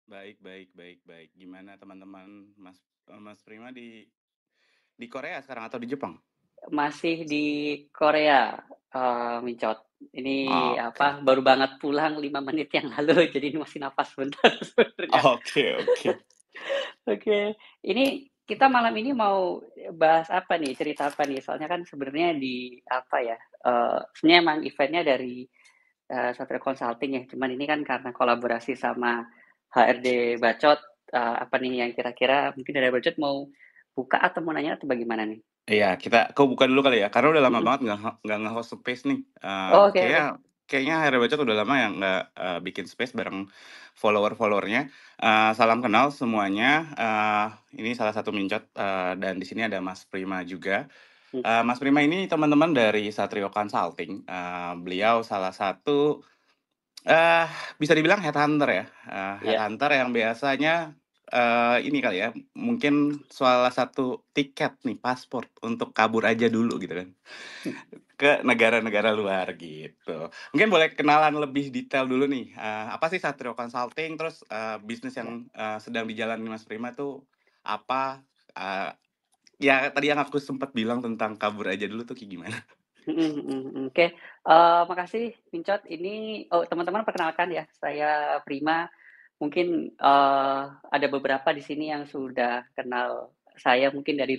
Baik baik baik baik. Gimana teman-teman Mas Prima di Korea sekarang atau di Jepang? Masih di Korea, Mincot. Ini Oke. baru banget pulang 5 menit yang lalu, jadi ini masih napas bentar sebenarnya. Oke oke. Oke, ini kita malam ini mau bahas apa nih, cerita apa nih? Soalnya kan sebenarnya sebenarnya emang event-nya dari, Satria Consulting ya, cuman ini kan karena kolaborasi sama HRD Bacot, apa nih yang kira-kira mungkin dari Bacot mau buka atau mau nanya atau bagaimana nih? Iya, aku buka dulu kali ya, karena udah lama Mhm. banget nggak nge-host Space nih. Oh, oke Kayaknya oke. kayaknya Akhirnya Bacot udah lama ya nggak, bikin Space bareng follower-follower-nya. Salam kenal semuanya, ini salah satu Mincot, dan di sini ada Mas Prima juga. Mmm, Mas Prima ini teman-teman dari Satrio Consulting, beliau salah satu, eee, bisa dibilang headhunter ya, iya. headhunter yang biasanya, ini kali ya, mungkin salah satu tiket nih, paspor untuk kabur aja dulu gitu kan, ke negara-negara luar gitu. Mungkin boleh kenalan lebih detail dulu nih, apa sih Satrio Consulting, terus, bisnis Iya. yang, sedang dijalani Mas Prima tuh apa? Eee, Ya tadi yang aku sempet bilang tentang kabur aja dulu tuh kayak gimana? Mhm mhm mhm. Oke, makasih Pincot. Ini teman-teman perkenalkan ya, saya Prima. Mungkin, ada beberapa di sini yang sudah kenal saya mungkin dari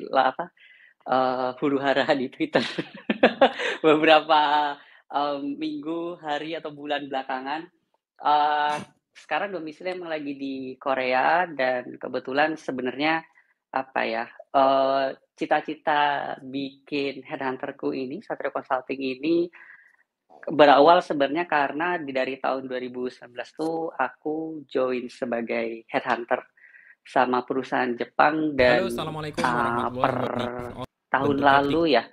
huru-hara di Twitter beberapa, minggu, hari, atau bulan belakangan. Eee, Sekarang domisili emang lagi di Korea dan kebetulan sebenarnya, apa ya, cita-cita bikin headhunter-ku ini, Satrio Consulting ini, berawal sebenarnya karena dari tahun 2019 tuh aku join sebagai headhunter sama perusahaan Jepang dan, Halo, assalamualaikum warahmatullahi per wabarakatuh. tahun Bentuk lalu ketik ya,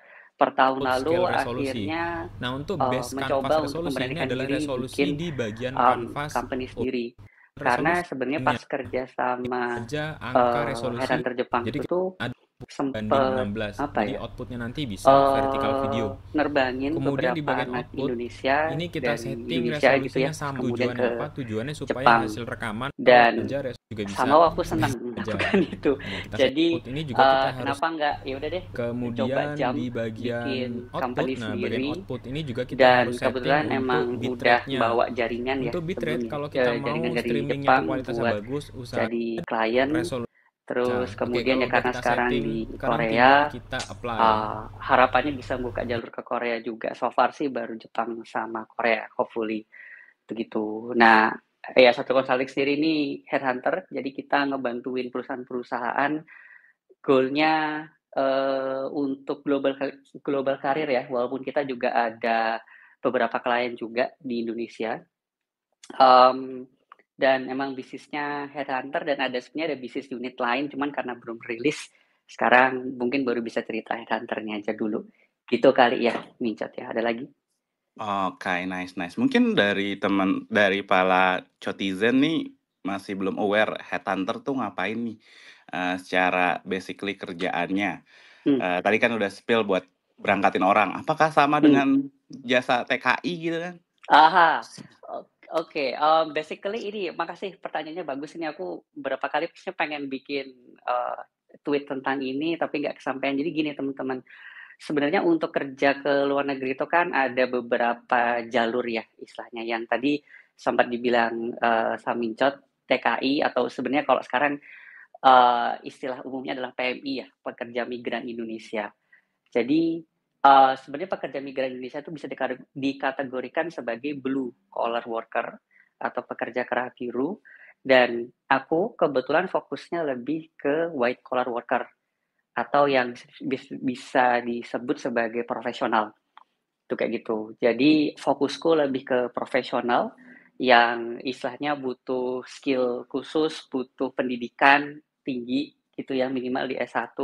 per tahun output lalu scale resolusi. akhirnya, Nah, untuk base mencoba kanvas untuk resolusi ini memberanikan adalah diri resolusi bikin, di bagian kanvas company untuk sendiri. Karena sebenarnya resolusinya pas kerja sama, aja angka resolusi. headhunter Jepang Jadi itu kita tuh ada banding sempet, 16. apa Jadi ya, outputnya nanti bisa vertical video. nerbangin Kemudian di beberapa bagian anak output Indonesia ini kita dari setting Indonesia gitu ya, resolusinya sama. kemudian Tujuannya ke apa? Tujuannya supaya Jepang. hasil rekaman kalau Dan aja juga bisa sama aku space senang aja. melakukan itu. Nah, kita set Jadi, output ini juga kita harus. kenapa nggak, ya udah deh coba Kemudian di bagian bikin company output, nah bagian sendiri, output ini juga kita harus dan setting kebetulan untuk emang udah bitrate-nya. bawa jaringan ya Untuk bitrate sebelumnya, kalau kita jaringan mau dari streamingnya itu Jepang kualitasnya buat bagus, usaha jadi klien. resolusi. Terus Oke, kemudian kalau ya udah karena kita sekarang setting, di sekarang tinggal Korea, kita apply. harapannya bisa buka jalur ke Korea juga. So far sih baru Jepang sama Korea, hopefully begitu. Nah, ya satu consulting sendiri ini headhunter, jadi kita ngebantuin perusahaan-perusahaan goal-nya, untuk global karir ya, walaupun kita juga ada beberapa klien juga di Indonesia, mmm, dan emang bisnisnya headhunter dan sebenarnya ada bisnis unit lain, cuman karena belum rilis, sekarang mungkin baru bisa cerita headhunter-nya aja dulu. Gitu kali ya, Mincot ya, ada lagi? Oke, nice nice. Mungkin dari para Chotizen nih, masih belum aware headhunter tuh ngapain nih, secara basically kerjaannya. Mmm, Tadi kan udah spill buat berangkatin orang, apakah sama mmm. dengan jasa TKI gitu kan? Aha, oke, basically ini makasih pertanyaannya bagus ini aku berapa kali sebenarnya pengen bikin, tweet tentang ini tapi nggak kesampaian. Jadi gini teman-teman, sebenarnya untuk kerja ke luar negeri itu kan ada beberapa jalur ya istilahnya yang tadi sempat dibilang, Samincot, TKI atau sebenarnya kalau sekarang, istilah umumnya adalah PMI ya, pekerja migran Indonesia. Jadi, sebenarnya pekerja migran Indonesia itu bisa dikategorikan sebagai blue collar worker atau pekerja keras biru, dan aku kebetulan fokusnya lebih ke white collar worker atau yang bisa disebut sebagai profesional, itu kayak gitu. Jadi fokusku lebih ke profesional yang istilahnya butuh skill khusus, butuh pendidikan tinggi gitu ya, minimal di S1.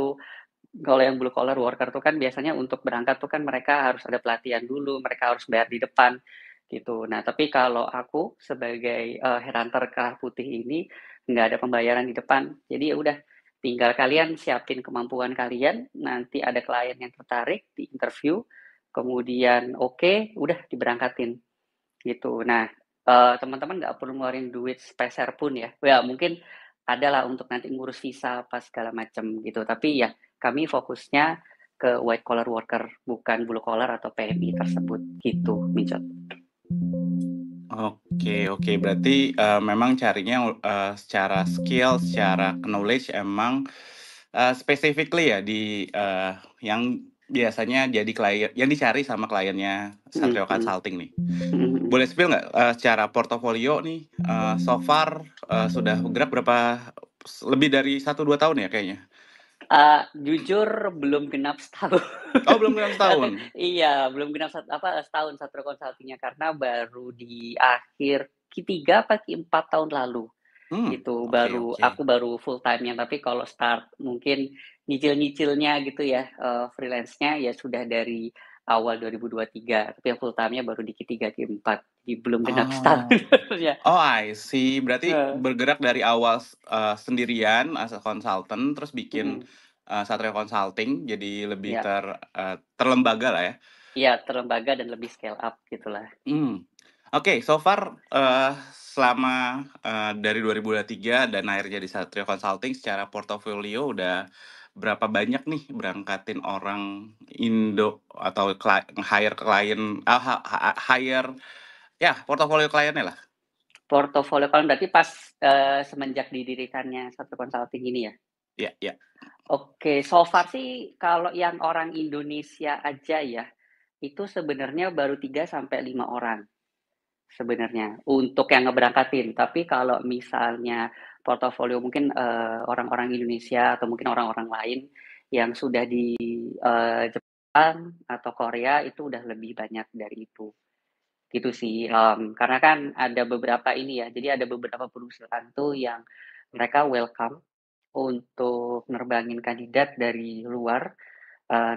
Kalau yang blue collar worker tuh kan biasanya untuk berangkat tuh kan mereka harus ada pelatihan dulu, mereka harus bayar di depan, gitu. Nah, tapi kalau aku sebagai, headhunter kerah putih ini, nggak ada pembayaran di depan. Jadi ya udah, tinggal kalian siapin kemampuan kalian, nanti ada klien yang tertarik, di interview, kemudian oke, udah diberangkatin, gitu. Nah, teman-teman nggak perlu ngeluarin duit sepeser pun ya. Ya mungkin adalah untuk nanti ngurus visa apa segala macam gitu. Tapi ya kami fokusnya ke white collar worker, bukan blue collar atau PMI tersebut gitu, Mijot. Oke, berarti, memang carinya, secara skill, secara knowledge emang, specifically ya di, yang biasanya jadi klien yang dicari sama kliennya Mhm Satrio mhm. Consulting nih. Mhm mhm. Boleh spill nggak, secara portofolio nih, so far, sudah gerak berapa lebih dari 1, 2 tahun ya kayaknya? Jujur belum genap setahun. Oh, belum genap Atau setahun? iya, belum genap setahun Satrio Consulting-nya karena baru di akhir Q3 apa Q4 tahun lalu. Gitu, Oke, oke. aku baru full time-nya, tapi kalau start mungkin nyicil-nyicilnya gitu ya, freelance-nya ya sudah dari awal 2023, tapi yang full time-nya baru di Q3, Q4, jadi belum genap setahun Oh. sebenarnya. Oh, I see. Berarti Heeh, bergerak dari awal sendirian as a consultant, terus bikin, mhm, Satrio Consulting jadi lebih iya terlembaga lah ya. iya terlembaga dan lebih scale up gitulah. Mmm. Oke, so far, selama, dari 2023 dan akhirnya di Satrio Consulting secara portofolio udah berapa banyak nih berangkatin orang Indo atau hire klien, hire ya portofolio kliennya lah? Portofolio kalau berarti pas, semenjak didirikannya Satu Consulting ini ya? Iya, iya. Oke, so far sih kalau yang orang Indonesia aja ya, itu sebenarnya baru 3 sampai 5 orang. Sebenarnya, untuk yang ngeberangkatin. Tapi kalau misalnya portofolio mungkin, orang-orang Indonesia atau mungkin orang-orang lain yang sudah di, Jepang atau Korea itu udah lebih banyak dari itu, gitu sih. Karena kan ada beberapa ini ya, jadi ada beberapa perusahaan tuh yang mereka welcome untuk nerbangin kandidat dari luar,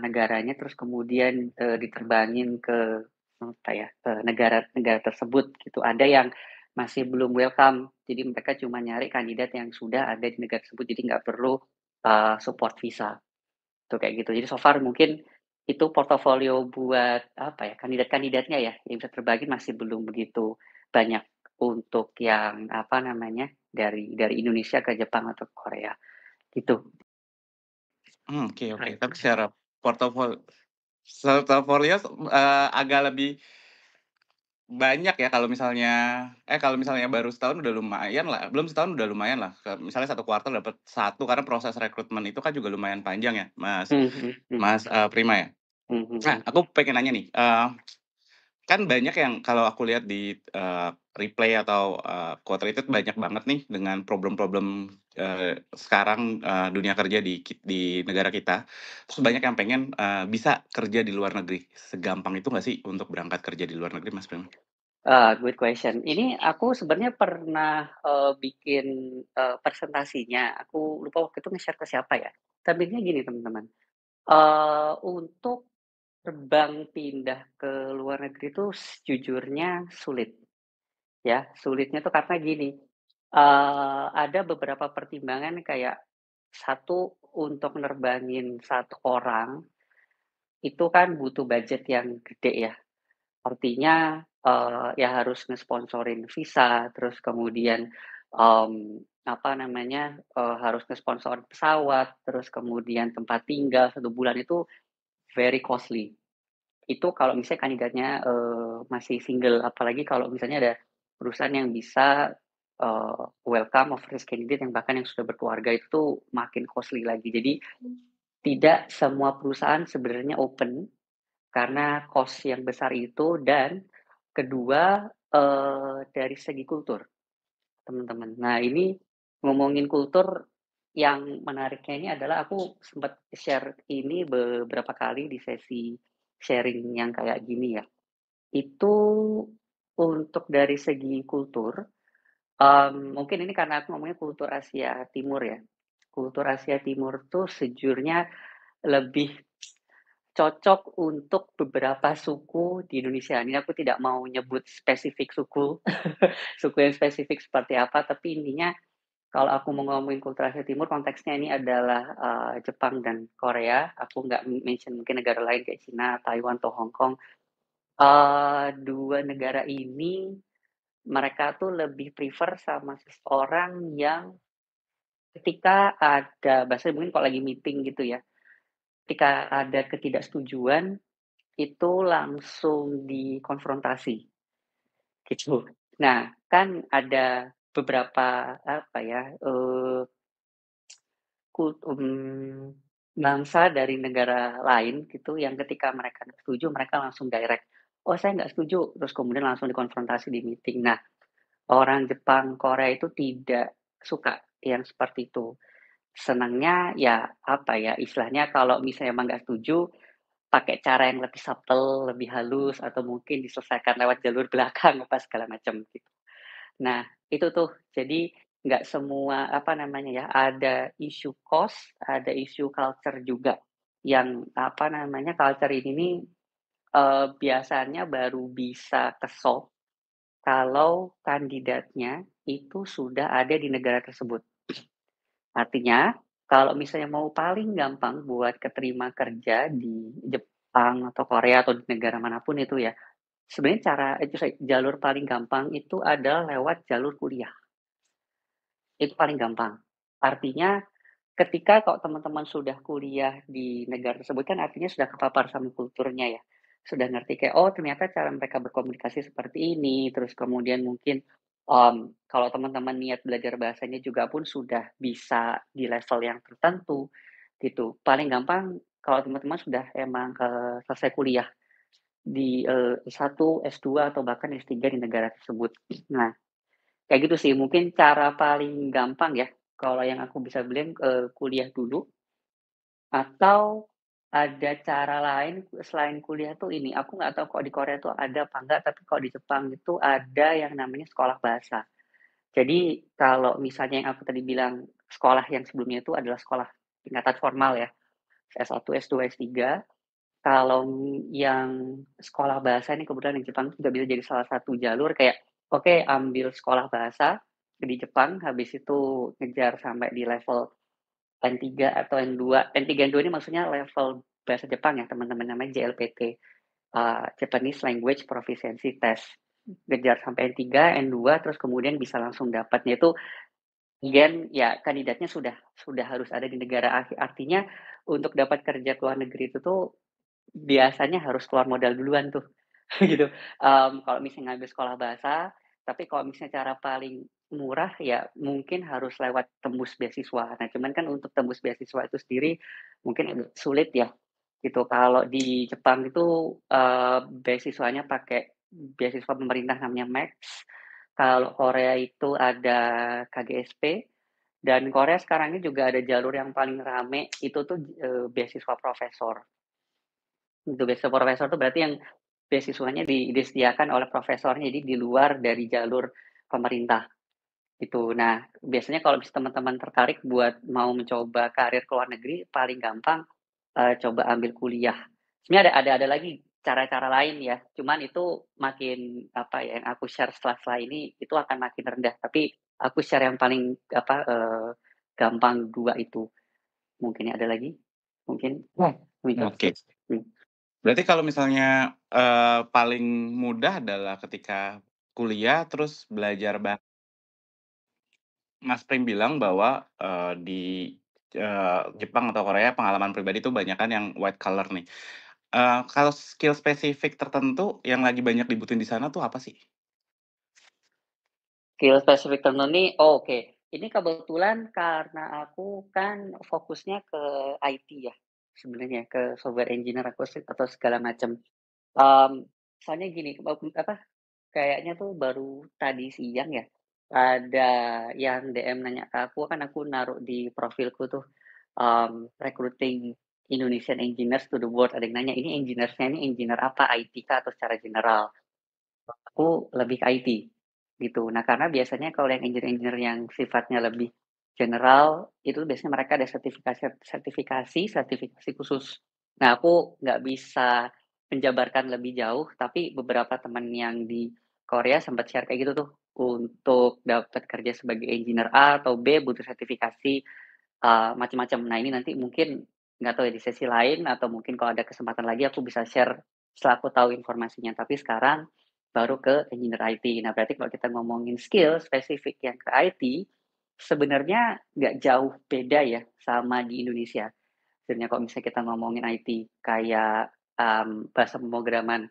negaranya, terus kemudian, diterbangin ke apa ya, negara-negara tersebut gitu. Ada yang masih belum welcome, jadi mereka cuma nyari kandidat yang sudah ada di negara tersebut, jadi nggak perlu, support visa, tuh kayak gitu. Jadi so far mungkin itu portofolio buat apa ya, kandidat-kandidatnya ya, yang bisa terbagi masih belum begitu banyak untuk yang apa namanya, dari Indonesia ke Jepang atau Korea, gitu. Oke. Tapi secara portofolio, agak lebih banyak ya kalau misalnya baru setahun udah lumayan lah, belum setahun udah lumayan lah, misalnya 1 kuartal dapat satu karena proses rekrutmen itu kan juga lumayan panjang ya, Mas Mhm mhm mhm. Mas, Prima ya. Mhm Nah, mhm. aku pengen nanya nih, kan banyak yang kalau aku lihat di, replay atau, quote retweet banyak banget nih dengan problem-problem, sekarang, dunia kerja di negara kita. Terus banyak yang pengen, bisa kerja di luar negeri. Segampang itu nggak sih untuk berangkat kerja di luar negeri, Mas Prima? Good question. Ini aku sebenarnya pernah, bikin, presentasinya, aku lupa waktu itu nge-share ke siapa ya. Tapi intinya gini teman-teman, untuk terbang pindah ke luar negeri itu sejujurnya sulit, ya. Sulitnya tuh karena gini, ada beberapa pertimbangan kayak, satu untuk nerbangin satu orang, itu kan butuh budget yang gede ya. Artinya, ya harus ngesponsorin visa, terus kemudian, apa namanya, harus ngesponsor pesawat, terus kemudian tempat tinggal 1 bulan itu very costly. Itu kalau misalnya kandidatnya, masih single, apalagi kalau misalnya ada perusahaan yang bisa, welcome overseas candidate yang bahkan yang sudah berkeluarga itu tuh makin costly lagi. Jadi, tidak semua perusahaan sebenarnya open karena cost yang besar itu dan kedua, dari segi kultur, teman-teman. Nah, ini ngomongin kultur, yang menariknya ini adalah aku sempat share ini beberapa kali di sesi sharing yang kayak gini ya. Itu untuk dari segi kultur, mungkin ini karena aku ngomongnya kultur Asia Timur ya. Kultur Asia Timur tuh sejujurnya lebih cocok untuk beberapa suku di Indonesia. Ini aku tidak mau nyebut spesifik suku, suku yang spesifik seperti apa, tapi intinya kalau aku mau ngomongin kultur Asia Timur, konteksnya ini adalah, Jepang dan Korea. Aku nggak mention mungkin negara lain kayak Cina, Taiwan, atau Hong Kong. 2 negara ini mereka tuh lebih prefer sama seseorang yang ketika ada bahasanya mungkin kalau lagi meeting gitu ya, ketika ada ketidaksetujuan, itu langsung dikonfrontasi, gitu. Nah, kan ada beberapa, apa ya, bangsa dari negara lain gitu yang ketika mereka nggak setuju, mereka langsung direct, "Oh saya nggak setuju," terus kemudian langsung dikonfrontasi di meeting. Nah, orang Jepang, Korea itu tidak suka yang seperti itu. Senangnya ya, apa ya, istilahnya kalau misalnya emang nggak setuju, pakai cara yang lebih subtle, lebih halus, atau mungkin diselesaikan lewat jalur belakang apa segala macam gitu. Nah, itu tuh, jadi nggak semua, apa namanya ya, ada isu cost, ada isu culture juga, yang, apa namanya, culture ini nih, biasanya baru bisa ke-solve kalau kandidatnya itu sudah ada di negara tersebut. Artinya, kalau misalnya mau paling gampang buat keterima kerja di Jepang atau Korea atau di negara manapun itu ya, sebenarnya jalur paling gampang itu adalah lewat jalur kuliah. Itu paling gampang. Artinya ketika kalau teman-teman sudah kuliah di negara tersebut kan artinya sudah kepapar sama kulturnya ya. Sudah ngerti kayak, oh ternyata cara mereka berkomunikasi seperti ini, terus kemudian mungkin, kalau teman-teman niat belajar bahasanya juga pun sudah bisa di level yang tertentu, gitu. Paling gampang kalau teman-teman sudah emang, selesai kuliah di, S1, S2, atau bahkan S3 di negara tersebut. Nah, kayak gitu sih, mungkin cara paling gampang ya, kalau yang aku bisa bilang, kuliah dulu, atau ada cara lain selain kuliah tuh ini, aku nggak tahu kok di Korea tuh ada apa enggak, tapi kalau di Jepang itu ada yang namanya sekolah bahasa. Jadi kalau misalnya yang aku tadi bilang, sekolah yang sebelumnya itu adalah sekolah tingkatan formal ya, S1, S2, S3. Kalau yang sekolah bahasa ini kebetulan di Jepang juga bisa jadi salah satu jalur kayak, oke ambil sekolah bahasa di Jepang, habis itu ngejar sampai di level N3 atau N2. N3, N2 ini maksudnya level bahasa Jepang ya teman-teman, namanya JLPT, Japanese Language Proficiency Test. Ngejar sampai N3, N2, terus kemudian bisa langsung dapatnya itu again ya kandidatnya sudah harus ada di negara artinya untuk dapat kerja ke luar negeri itu tuh biasanya harus keluar modal duluan tuh, gitu. Kalau misalnya ngambil sekolah bahasa, tapi kalau misalnya cara paling murah ya mungkin harus lewat tembus beasiswa. Nah, cuman kan untuk tembus beasiswa itu sendiri mungkin agak sulit ya, gitu. Kalau di Jepang itu, beasiswanya pakai beasiswa pemerintah namanya Max, kalau Korea itu ada KGSP, dan Korea sekarang ini juga ada jalur yang paling rame itu tuh, beasiswa profesor. Untuk beasiswa profesor itu berarti yang beasiswanya disediakan oleh profesornya, jadi di luar dari jalur pemerintah, gitu. Nah, biasanya kalau teman-teman tertarik buat mau mencoba karir ke luar negeri, paling gampang, coba ambil kuliah. Sebenarnya ada lagi cara-cara lain ya, cuman itu makin, apa ya, yang aku share setelah ini, itu akan makin rendah. Tapi aku share yang paling, apa, gampang 2 itu. Mungkin ada lagi? Mungkin? Mungkin. Oke. Berarti kalau misalnya, paling mudah adalah ketika kuliah terus belajar Mas Prim bilang bahwa, di, Jepang atau Korea pengalaman pribadi itu banyakan yang white collar nih. Kalau skill spesifik tertentu yang lagi banyak dibutuhin di sana tuh apa sih? Skill spesifik tertentu nih, oh, oke. Ini kebetulan karena aku kan fokusnya ke IT ya, sebenarnya ke software engineer aku atau segala macam. Soalnya gini, apa, kayaknya tuh baru tadi siang ya, ada yang DM nanya ke aku, kan aku naruh di profilku tuh, recruiting Indonesian engineers to the world. Ada yang nanya, "Ini engineers-nya ini engineer apa, IT kah atau secara general?" Aku lebih ke IT, gitu. Nah, karena biasanya kalau yang engineer-engineer yang sifatnya lebih general, itu biasanya mereka ada sertifikasi khusus. Nah, aku nggak bisa menjabarkan lebih jauh, tapi beberapa teman yang di Korea sempat share kayak gitu tuh, untuk dapat kerja sebagai engineer A atau B butuh sertifikasi, macam-macam. Nah, ini nanti mungkin nggak tahu ya di sesi lain atau mungkin kalau ada kesempatan lagi aku bisa share setelah aku tahu informasinya. Tapi sekarang baru ke engineer IT. Nah, berarti kalau kita ngomongin skill spesifik yang ke IT, sebenarnya nggak jauh beda ya sama di Indonesia. Sebenarnya kalau misalnya kita ngomongin IT, kayak bahasa pemrograman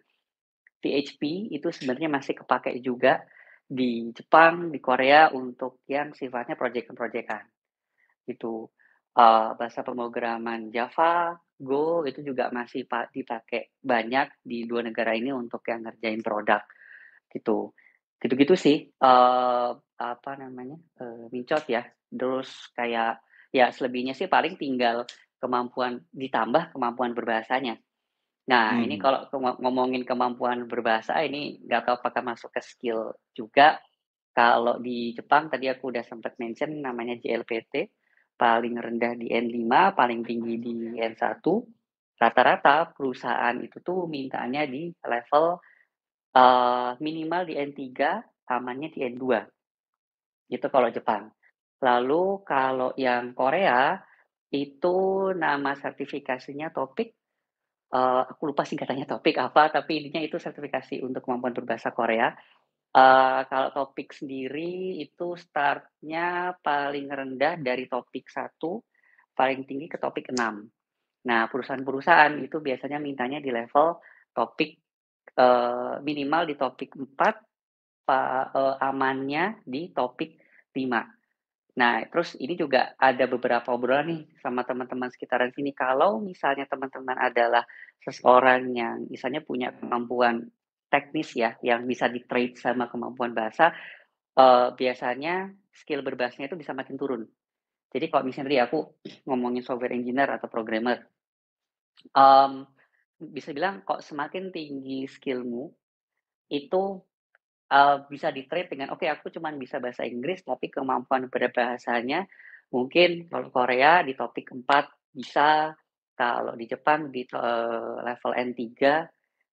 PHP itu sebenarnya masih kepakai juga di Jepang, di Korea untuk yang sifatnya proyekan-proyekan gitu. Bahasa pemrograman Java, Go itu juga masih dipakai banyak di dua negara ini untuk yang ngerjain produk gitu. Gitu-gitu sih, apa namanya, Mincot ya. Terus kayak ya selebihnya sih paling tinggal ditambah kemampuan berbahasanya. Nah, ini Mhm. kalau ngomongin kemampuan berbahasa ini nggak tahu apakah masuk ke skill juga. Kalau di Jepang tadi aku udah sempat mention namanya JLPT, paling rendah di N5, paling tinggi di N1. Rata-rata perusahaan itu tuh mintanya di level minimal di N3, amannya di N2. Itu kalau Jepang. Lalu kalau yang Korea itu nama sertifikasinya Topik. Aku lupa singkatannya Topik apa, tapi intinya itu sertifikasi untuk kemampuan berbahasa Korea. Kalau Topik sendiri itu startnya paling rendah dari Topik 1, paling tinggi ke Topik 6. Nah, perusahaan-perusahaan itu biasanya mintanya di level Topik minimal di Topik 4, amannya di Topik 5. Nah, terus ini juga ada beberapa obrolan nih sama teman-teman sekitaran sini. Kalau misalnya teman-teman adalah seseorang yang misalnya punya kemampuan teknis ya, yang bisa di-trade sama kemampuan bahasa, biasanya skill berbahasanya itu bisa makin turun. Jadi kalau misalnya tadi aku ngomongin software engineer atau programmer, mmm, bisa bilang kok semakin tinggi skillmu itu bisa di-trade dengan, "Oke, aku cuman bisa bahasa Inggris, tapi kemampuan berbahasanya mungkin kalau Korea di topik 4 bisa, kalau di Jepang di level N3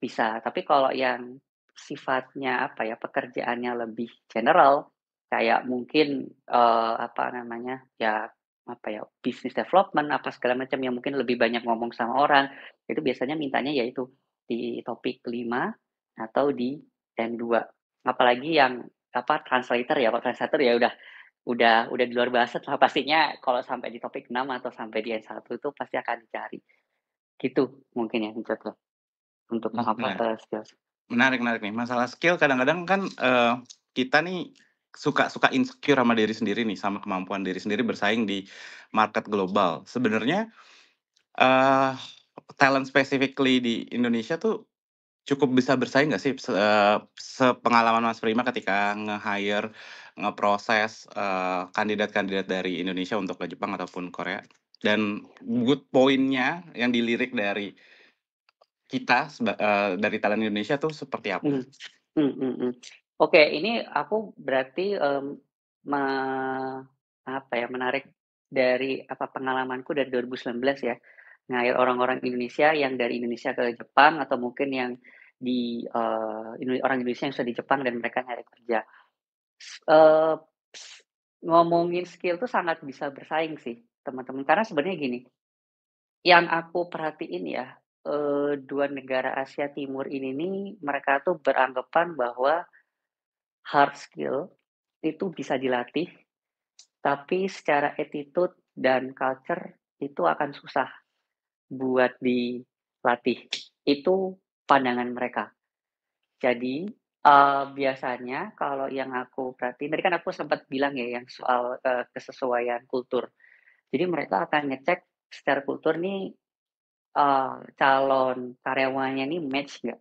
bisa." Tapi kalau yang sifatnya, apa ya, pekerjaannya lebih general, kayak mungkin, apa namanya, ya, apa ya, business development, apa segala macam yang mungkin lebih banyak ngomong sama orang, itu biasanya mintanya yaitu di topik 5 atau di N2. Apalagi yang apa, translator ya, kalau translator ya udah di luar bahasa lah pastinya kalau sampai di topik 6 atau sampai di N1 itu pasti akan dicari. Gitu mungkin ya menurut lo, untuk apa, Nah, skills. menarik menarik nih. Masalah skill kadang-kadang kan, kita nih suka suka insecure sama diri sendiri nih, sama kemampuan diri sendiri bersaing di market global. Sebenarnya, eee, talent specifically di Indonesia tuh cukup bisa bersaing nggak sih, sepengalaman Mas Prima ketika nge-hire, ngeproses, kandidat-kandidat dari Indonesia untuk ke Jepang ataupun Korea? Dan good point-nya yang dilirik dari kita dari talent Indonesia tuh seperti apa? Mhm. Mhm. Oke, ini aku berarti, me apa ya, menarik dari apa, pengalamanku dari 2019 ya, nge-hire orang-orang Indonesia yang dari Indonesia ke Jepang atau mungkin yang di, orang Indonesia yang sudah di Jepang dan mereka nyari kerja. Eee, ngomongin skill tuh sangat bisa bersaing sih, teman-teman. Karena sebenarnya gini, yang aku perhatiin ya, 2 negara Asia Timur ini nih, mereka tuh beranggapan bahwa hard skill itu bisa dilatih, tapi secara attitude dan culture itu akan susah buat dilatih. Itu pandangan mereka. Jadi, biasanya kalau yang aku perhatiin, tadi kan aku sempat bilang ya yang soal, kesesuaian kultur. Jadi mereka akan ngecek secara kultur nih, calon karyawannya nih match nggak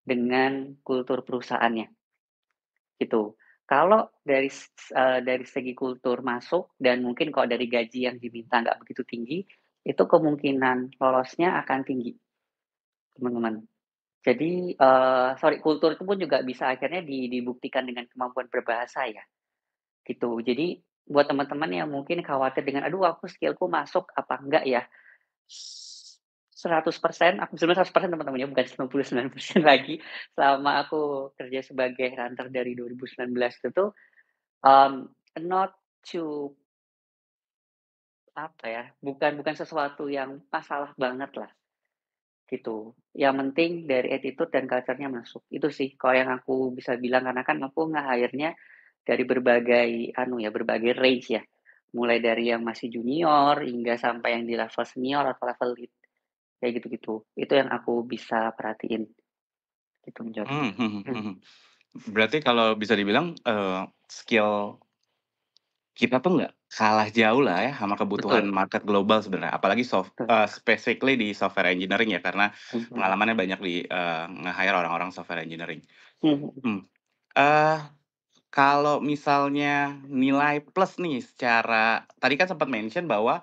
dengan kultur perusahaannya, gitu. Kalau dari segi kultur masuk dan mungkin kalau dari gaji yang diminta nggak begitu tinggi, itu kemungkinan lolosnya akan tinggi, teman-teman. Jadi, sorry, kultur itu pun juga bisa akhirnya dibuktikan dengan kemampuan berbahasa ya, gitu. Jadi buat teman-teman yang mungkin khawatir dengan, "Aduh, aku skill-ku masuk apa enggak ya?" 100%, aku sebenarnya 100% teman-teman ya, bukan 99% lagi. Selama aku kerja sebagai hunter dari 2019 itu, mmm, not to apa ya, bukan bukan sesuatu yang masalah banget lah. gitu. Yang penting dari attitude dan culture-nya masuk. Itu sih kalau yang aku bisa bilang, karena kan aku nge-hire-nya dari berbagai berbagai range ya. Mulai dari yang masih junior hingga sampai yang di level senior atau level lead, kayak gitu-gitu. Itu yang aku bisa perhatiin, gitu John. Berarti kalau bisa dibilang, skill kita tuh nggak kalah jauh lah ya sama kebutuhan Betul, market global sebenarnya, apalagi betul. specifically di software engineering ya, karena Mhm. pengalamannya banyak di, nge-hire orang-orang software engineering. Mhm. Eee, Kalau misalnya nilai plus nih secara tadi kan sempat mention bahwa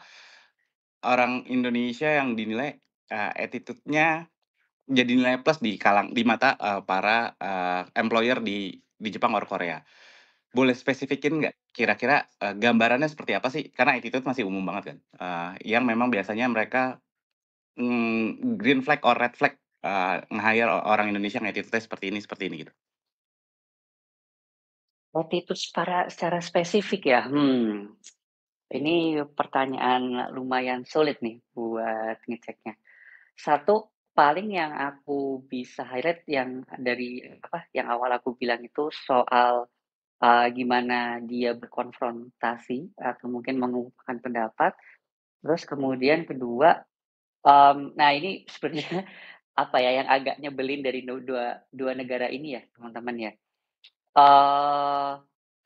orang Indonesia yang dinilai, attitude-nya jadi nilai plus di mata, para, employer di Jepang or Korea. Boleh spesifikin nggak kira-kira, gambarannya seperti apa sih? Karena attitude masih umum banget kan, yang memang biasanya mereka, green flag or red flag, nge-hire orang Indonesia yang attitude-nya seperti ini gitu. Attitude secara spesifik ya? Ini pertanyaan lumayan sulit nih buat ngeceknya. Satu, paling yang aku bisa highlight yang dari yang awal aku bilang itu soal, gimana dia berkonfrontasi atau mungkin mengungkapkan pendapat. Terus kemudian kedua, nah ini sebenarnya yang agak nyebelin dari dua dua negara ini ya, teman-teman ya. Eee,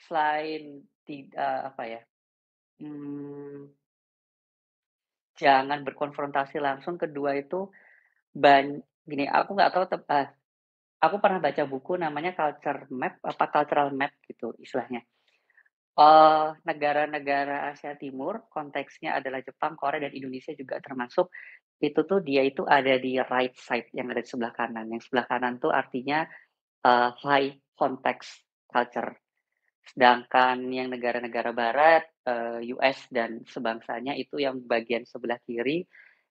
Selain mmm, jangan berkonfrontasi langsung, kedua itu gini, aku nggak tahu aku pernah baca buku namanya Cultural Map gitu istilahnya. Negara-negara Asia Timur, konteksnya adalah Jepang, Korea, dan Indonesia juga termasuk, itu tuh dia itu ada di right side yang ada di sebelah kanan. Yang sebelah kanan tuh artinya, high context culture. Sedangkan yang negara-negara barat, US dan sebangsanya itu yang bagian sebelah kiri,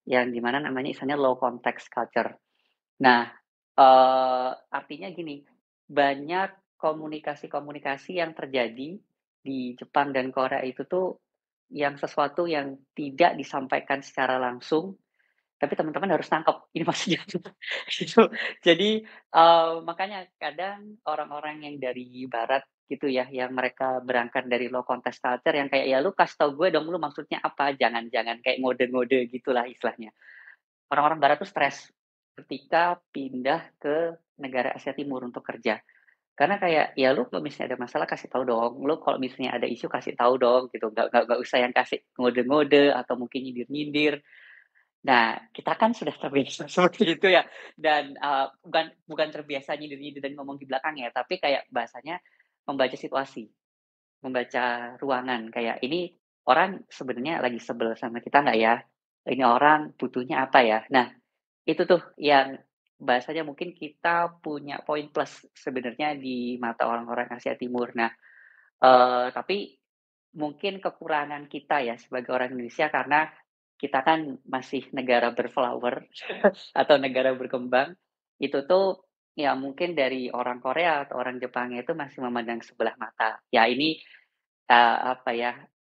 yang di mana namanya istilahnya low context culture. Nah, artinya gini, banyak komunikasi-komunikasi yang terjadi di Jepang dan Korea itu tuh yang sesuatu yang tidak disampaikan secara langsung, tapi teman-teman harus nangkep ini maksudnya gitu. Jadi, makanya kadang orang-orang yang dari barat gitu ya, yang mereka berangkat dari low context culture yang kayak, "Ya lu kasih tahu gue dong, lu maksudnya apa? Jangan kayak ngode-ngode," gitulah istilahnya. Orang-orang barat tuh stres ketika pindah ke negara Asia Timur untuk kerja. Karena kayak, "Ya lu kalau misalnya ada masalah kasih tahu dong, lu kalau misalnya ada isu kasih tahu dong," gitu. Nggak usah yang kasih ngode-ngode atau mungkin nyindir-nyindir. Nah, kita kan sudah terbiasa seperti itu ya, dan, bukan bukan terbiasa nyindir-nyindir dan ngomong di belakang ya, tapi kayak bahasanya membaca situasi, membaca ruangan, kayak, "Ini orang sebenarnya lagi sebel sama kita nggak ya? Ini orang butuhnya apa ya?" Nah, itu tuh yang bahasanya mungkin kita punya poin plus sebenarnya di mata orang-orang Asia Timur. Nah, tapi mungkin kekurangan kita ya sebagai orang Indonesia karena kita kan masih negara berflower atau negara berkembang, itu tuh ya mungkin dari orang Korea atau orang Jepangnya itu masih memandang sebelah mata. Ya ini,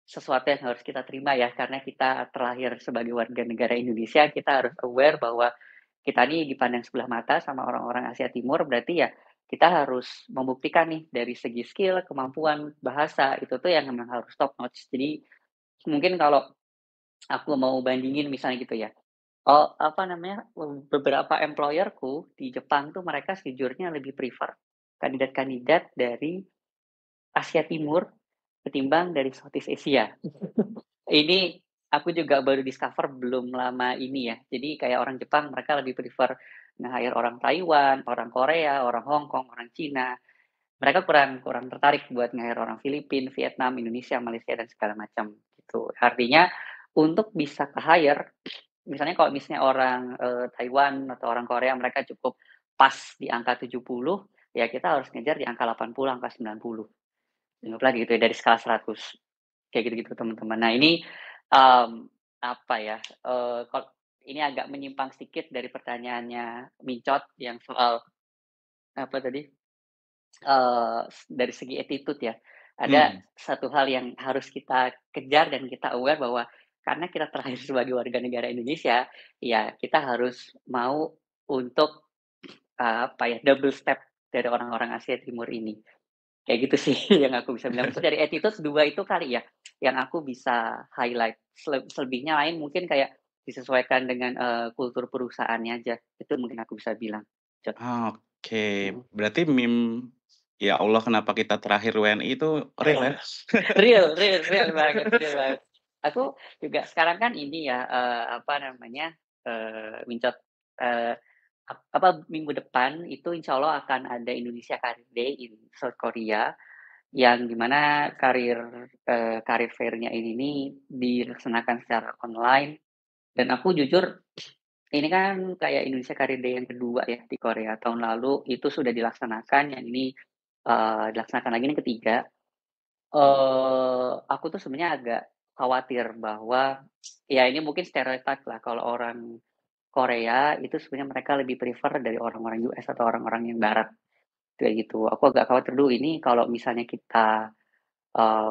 sesuatu yang harus kita terima ya karena kita terlahir sebagai warga negara Indonesia, kita harus aware bahwa kita nih dipandang sebelah mata sama orang-orang Asia Timur, berarti ya kita harus membuktikan nih dari segi skill, kemampuan bahasa, itu tuh yang memang harus top notch. Jadi mungkin kalau aku mau bandingin misalnya gitu ya, beberapa employer-ku di Jepang tuh mereka sejujurnya lebih prefer kandidat-kandidat dari Asia Timur ketimbang dari Southeast Asia. Ini aku juga baru discover belum lama ini ya. Jadi kayak orang Jepang mereka lebih prefer nge-hire orang Taiwan, orang Korea, orang Hong Kong, orang Cina. Mereka kurang kurang tertarik buat nge-hire orang Filipina, Vietnam, Indonesia, Malaysia, dan segala macam gitu. Artinya untuk bisa ke-hire, misalnya kalau misalnya orang, Taiwan atau orang Korea mereka cukup pas di angka 70, ya kita harus ngejar di angka 80, angka 90. Anggaplah gitu ya dari skala 100. Kayak gitu-gitu teman-teman. Nah ini, mmm, kalau ini agak menyimpang sedikit dari pertanyaannya Mincot yang soal apa tadi, dari segi attitude ya. Ada Mhm. satu hal yang harus kita kejar dan kita aware bahwa karena kita terakhir sebagai warga negara Indonesia, ya kita harus mau untuk, apa ya, double step dari orang-orang Asia Timur ini. Kayak gitu sih yang aku bisa bilang. Terus dari attitude 2 itu kali ya, yang aku bisa highlight. Selebihnya lain mungkin kayak disesuaikan dengan, kultur perusahaannya aja. Itu mungkin aku bisa bilang, Jod. Oke, Mhm. berarti "Ya Allah kenapa kita terakhir WNI" itu real ya? Real banget, real banget. Aku juga sekarang kan ini ya, apa namanya, Wincot, eee, minggu depan itu insya Allah akan ada Indonesia Career Day in South Korea, yang di mana career fair-nya ini nih dilaksanakan secara online, dan aku jujur ini kan kayak Indonesia Career Day yang kedua ya di Korea. Tahun lalu itu sudah dilaksanakan, yang ini, dilaksanakan lagi ini ketiga. Aku tuh sebenarnya agak khawatir bahwa, ya ini mungkin stereotip lah kalau orang Korea itu sebenarnya mereka lebih prefer dari orang-orang US atau orang-orang yang barat, kayak gitu. Aku agak khawatir dulu ini kalau misalnya kita,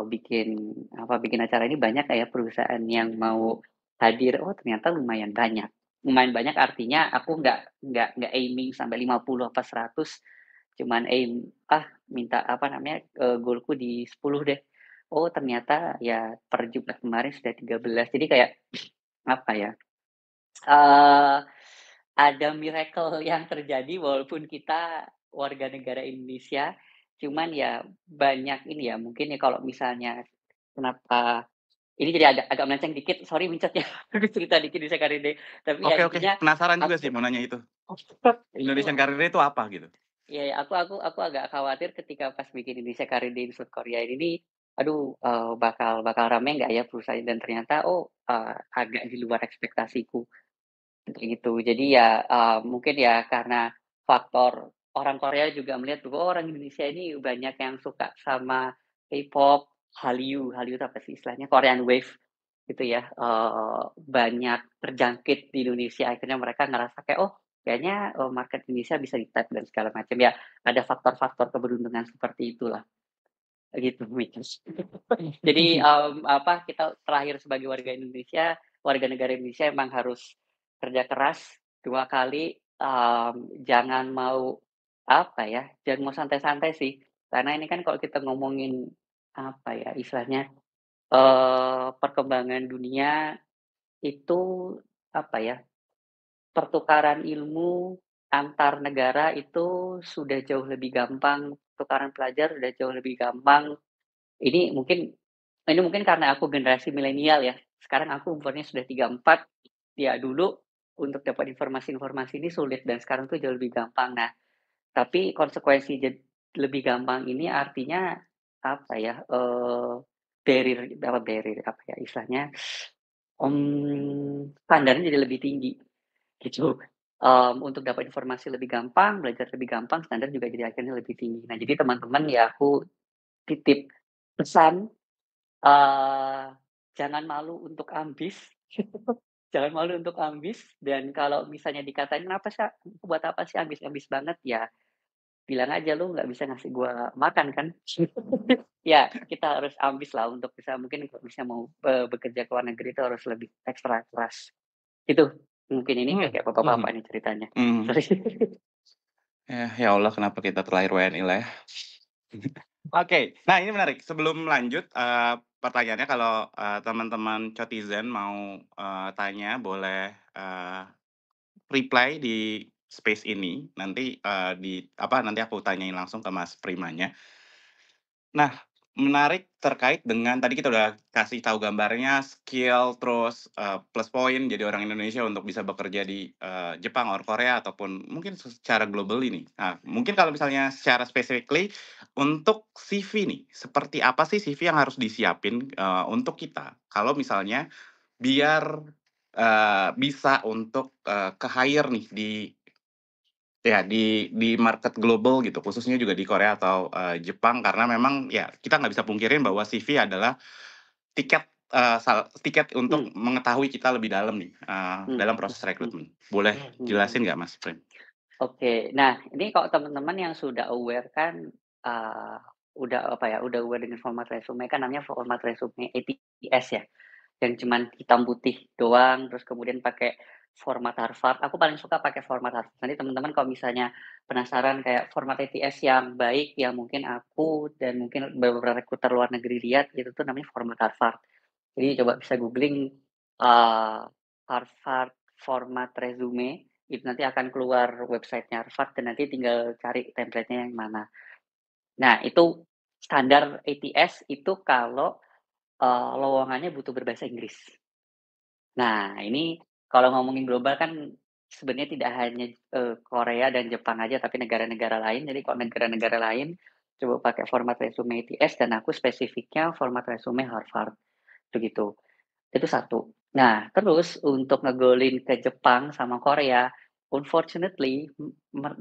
bikin acara ini banyak kayak perusahaan yang mau hadir, oh ternyata lumayan banyak. Lumayan banyak artinya aku nggak aiming sampai 50 apa 100, cuman minta apa namanya, goalku di 10 deh. Oh ternyata ya per Jumat kemarin sudah 13. Jadi kayak apa ya, eee, ada miracle yang terjadi walaupun kita warga negara Indonesia, cuman ya banyak ini ya, mungkin ya kalau misalnya kenapa ini jadi agak agak melenceng dikit, sorry Vincent ya, aku cerita dikit bisa Karir Day. Tapi ya Oke oke, intinya penasaran juga sih aku mau nanya itu. itu Indonesian Career Day itu apa gitu? iya, ya, aku agak khawatir ketika pas bikin Indonesia Karir Day di South Korea ini nih, aduh, bakal bakal rame nggak ya perusahaan dan ternyata, agak di luar ekspektasiku, kayak gitu. Jadi ya, mungkin ya karena faktor orang Korea juga melihat bahwa orang Indonesia ini banyak yang suka sama K-pop, Hallyu. Hallyu itu apa sih istilahnya, Korean Wave gitu ya, banyak terjangkit di Indonesia. Akhirnya mereka ngerasa kayak, "Oh kayaknya, market Indonesia bisa di-tap," dan segala macam. Ya ada faktor-faktor keberuntungan seperti itulah, gitu Mitch. Jadi, kita terakhir sebagai warga negara Indonesia emang harus kerja keras 2 kali, jangan mau, jangan mau santai-santai sih. Karena ini kan kalau kita ngomongin, istilahnya, perkembangan dunia itu, apa ya, pertukaran ilmu antar negara itu sudah jauh lebih gampang, pertukaran pelajar sudah jauh lebih gampang. Ini mungkin karena aku generasi milenial ya, sekarang aku umurnya sudah 34, ya dulu untuk dapat informasi-informasi ini sulit dan sekarang tuh jauh lebih gampang. Nah, tapi konsekuensi lebih gampang ini artinya apa ya, apa ya istilahnya, standarnya jadi lebih tinggi gitu. Untuk dapat informasi lebih gampang, belajar lebih gampang, standar juga jadi akhirnya lebih tinggi. Nah, jadi teman-teman ya aku titip pesan, Eee, jangan malu untuk ambis, jangan malu untuk ambis, dan kalau misalnya dikatain, "Kenapa sih, buat apa sih ambis-ambis banget?" Ya bilang aja, "Lu nggak bisa ngasih gua makan kan?" Ya, kita harus ambis lah untuk bisa mungkin kalau bisa mau, bekerja ke luar negeri itu harus lebih ekstra keras. Itu, mungkin ini Mmm, kayak mhm, bapak-bapak nih ceritanya. mhm. Sorry. Ya Allah kenapa kita terlahir WNI lah ya. Oke, nah ini menarik. Sebelum lanjut, pertanyaannya kalau, teman-teman Cotizen mau, tanya boleh, reply di space ini, nanti, nanti aku tanyain langsung ke Mas Primanya. Nah, menarik terkait dengan tadi kita udah kasih tahu gambarnya, skill, terus, plus poin jadi orang Indonesia untuk bisa bekerja di, Jepang or Korea ataupun mungkin secara global ini. Nah, mungkin kalau misalnya secara specifically untuk CV nih, seperti apa sih CV yang harus disiapin, untuk kita kalau misalnya biar, bisa untuk, ke-hire nih di market global gitu, khususnya juga di Korea atau, Jepang karena memang ya kita nggak bisa pungkirin bahwa CV adalah tiket untuk Mmm, mengetahui kita lebih dalam nih, mhm, dalam proses mhm, rekrutmen. Boleh mhm. jelasin nggak Mas Prim? Oke. Nah, ini kalau teman-teman yang sudah aware kan, udah aware dengan format resume kan namanya format resume ATS ya. yang cuman hitam putih doang, terus kemudian pakai format Harvard. Aku paling suka pakai format Harvard. Nanti teman-teman kalau misalnya penasaran kayak format ATS yang baik, yang mungkin aku dan mungkin beberapa rekruter luar negeri lihat, itu tuh namanya format Harvard. Jadi coba bisa googling Harvard format resume, itu nanti akan keluar websitenya Harvard dan nanti tinggal cari template-nya yang mana. Nah, itu standar ATS itu kalau lowongannya butuh berbahasa Inggris. Nah, ini kalau ngomongin global kan sebenarnya tidak hanya Korea dan Jepang aja, tapi negara-negara lain. Jadi kalau negara-negara lain coba pakai format resume ATS dan aku spesifiknya format resume Harvard, begitu. Itu satu. Nah, terus untuk ngegolin ke Jepang sama Korea, unfortunately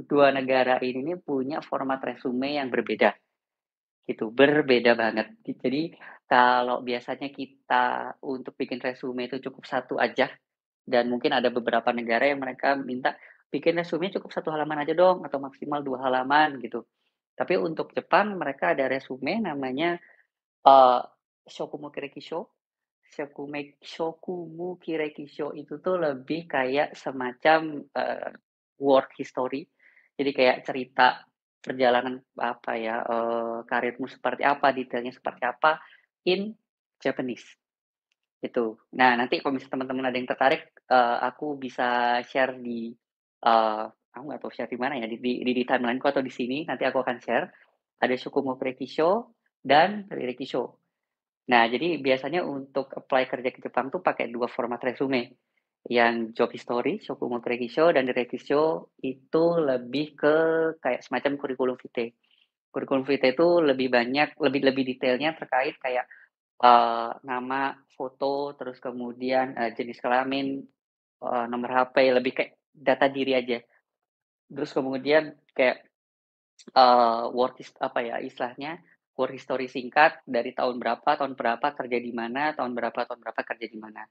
dua negara ini nih punya format resume yang berbeda. Gitu, berbeda banget. Jadi kalau biasanya kita untuk bikin resume itu cukup satu aja, dan mungkin ada beberapa negara yang mereka minta, "Bikin resume cukup satu halaman aja dong, atau maksimal 2 halaman," gitu. Tapi untuk Jepang mereka ada resume namanya, eee, Shokumo Kirekisho itu tuh lebih kayak semacam, work history. Jadi kayak cerita perjalanan apa ya, karirmu seperti apa, detailnya seperti apa, in Japanese, gitu. Nah, nanti kalau misalnya teman-teman ada yang tertarik, aku bisa share di, aku nggak tahu share di mana ya, di timeline-ku atau di sini, nanti aku akan share. Ada Shikumo Kirekisho dan Rirekisho. Nah, jadi biasanya untuk apply kerja ke Jepang tuh pakai 2 format resume. Yang job history, Shokumo Kirekisho, dan Rekisho itu lebih ke kayak semacam kurikulum vitae. Kurikulum vitae itu lebih banyak, lebih lebih detailnya terkait kayak nama, foto, terus kemudian jenis kelamin, nomor HP, lebih kayak data diri aja. Terus kemudian kayak apa ya istilahnya, work history singkat dari tahun berapa kerja di mana, tahun berapa kerja di mana,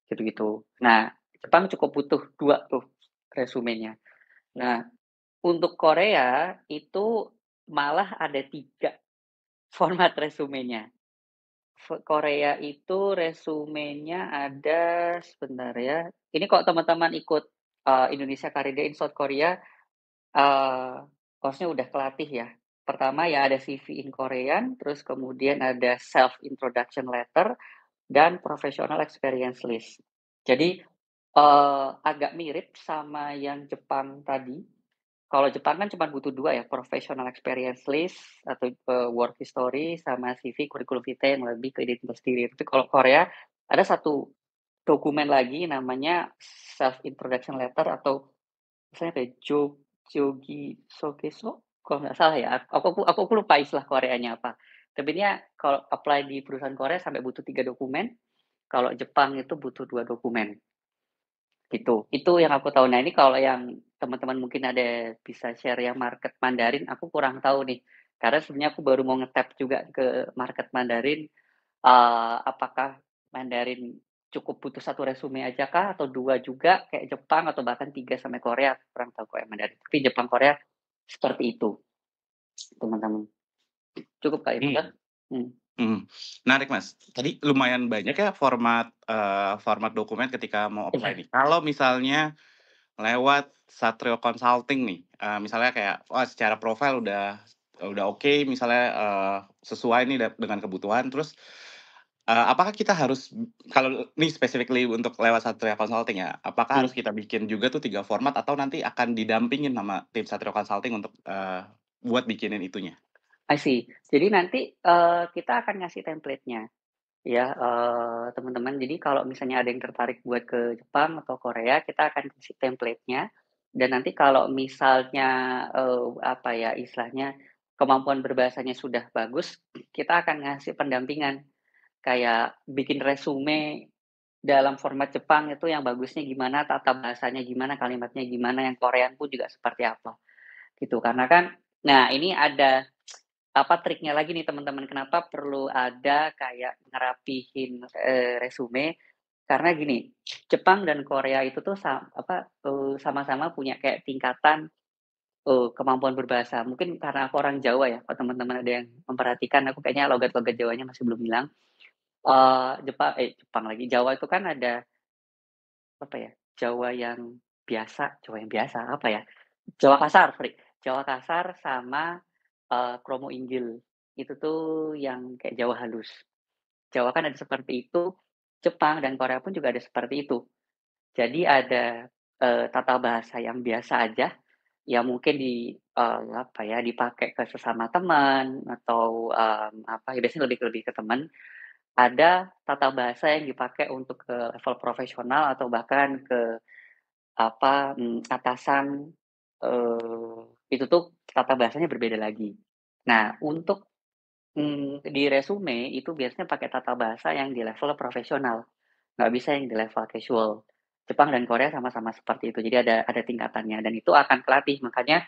gitu-gitu. Nah, Jepang cukup butuh 2 tuh resumenya. Nah, untuk Korea itu malah ada 3 format resumenya. Korea itu resumenya ada sebentar ya, ini kalau teman-teman ikut, Indonesia Career Day in South Korea, course-nya udah kelatih ya. Pertama ya ada CV in Korean, terus kemudian ada self introduction letter, dan professional experience list. Jadi, agak mirip sama yang Jepang tadi. Kalau Jepang kan cuma butuh 2 ya, professional experience list atau, work history sama CV curriculum vitae yang lebih ke identitas diri. Tapi kalau Korea ada satu dokumen lagi namanya self introduction letter atau misalnya kayak Jogi Sogeso, kalau nggak salah ya, aku lupa istilah Koreanya apa. Tapi dia kalau apply di perusahaan Korea sampai butuh 3 dokumen, kalau Jepang itu butuh 2 dokumen, gitu. Itu yang aku tahu. Nah, ini kalau yang teman-teman mungkin ada bisa share yang market Mandarin, aku kurang tahu nih. Karena sebenarnya aku baru mau nge-tap juga ke market Mandarin, apakah Mandarin cukup butuh satu resume aja kah atau 2 juga kayak Jepang atau bahkan 3 sampai Korea, aku kurang tahu kalau yang Mandarin. Tapi Jepang, Korea seperti itu, teman-teman. Cukup kali itu Iya. kan? Hmm. Menarik Mas. Tadi lumayan banyak ya format dokumen ketika mau apply Iya. nih. Kalau misalnya lewat Satrio Consulting nih, misalnya kayak, secara profil udah oke, misalnya, sesuai nih dengan kebutuhan, terus, apakah kita harus kalau nih specifically untuk lewat Satrio Consulting ya, apakah harus Hmm. kita bikin juga tuh 3 format atau nanti akan didampingin sama tim Satrio Consulting untuk, buat bikinin itunya? I see. Jadi nanti, kita akan ngasih template-nya ya, teman-teman. Jadi kalau misalnya ada yang tertarik buat ke Jepang atau Korea, kita akan kasih template-nya dan nanti kalau misalnya, apa ya istilahnya, kemampuan berbahasanya sudah bagus, kita akan ngasih pendampingan. Kayak bikin resume dalam format Jepang itu yang bagusnya gimana, tata bahasanya gimana, kalimatnya gimana, yang Korean pun juga seperti apa, gitu. Karena kan nah ini ada apa triknya lagi nih teman-teman, kenapa perlu ada kayak ngerapihin, resume, karena gini, Jepang dan Korea itu tuh sama-sama punya kayak tingkatan, kemampuan berbahasa. Mungkin karena aku orang Jawa ya, kalau teman-teman ada yang memperhatikan, aku kayaknya logat-logat Jawanya masih belum hilang. Jepang lagi, Jawa itu kan ada, apa ya, Jawa yang biasa, apa ya, Jawa kasar, sorry, Jawa kasar sama, kromo inggil. Itu tuh yang kayak Jawa halus. Jawa kan ada seperti itu, Jepang dan Korea pun juga ada seperti itu. Jadi ada, tata bahasa yang biasa aja, yang mungkin apa ya, dipakai ke sesama teman atau, apa ya, biasanya lebih ke teman. Ada tata bahasa yang dipakai untuk ke level profesional atau bahkan ke apa, atasan, itu tuh tata bahasanya berbeda lagi. Nah, untuk, di resume itu biasanya pakai tata bahasa yang di level profesional, nggak bisa yang di level casual. Jepang dan Korea sama-sama seperti itu, jadi ada tingkatannya dan itu akan kelatih. Makanya,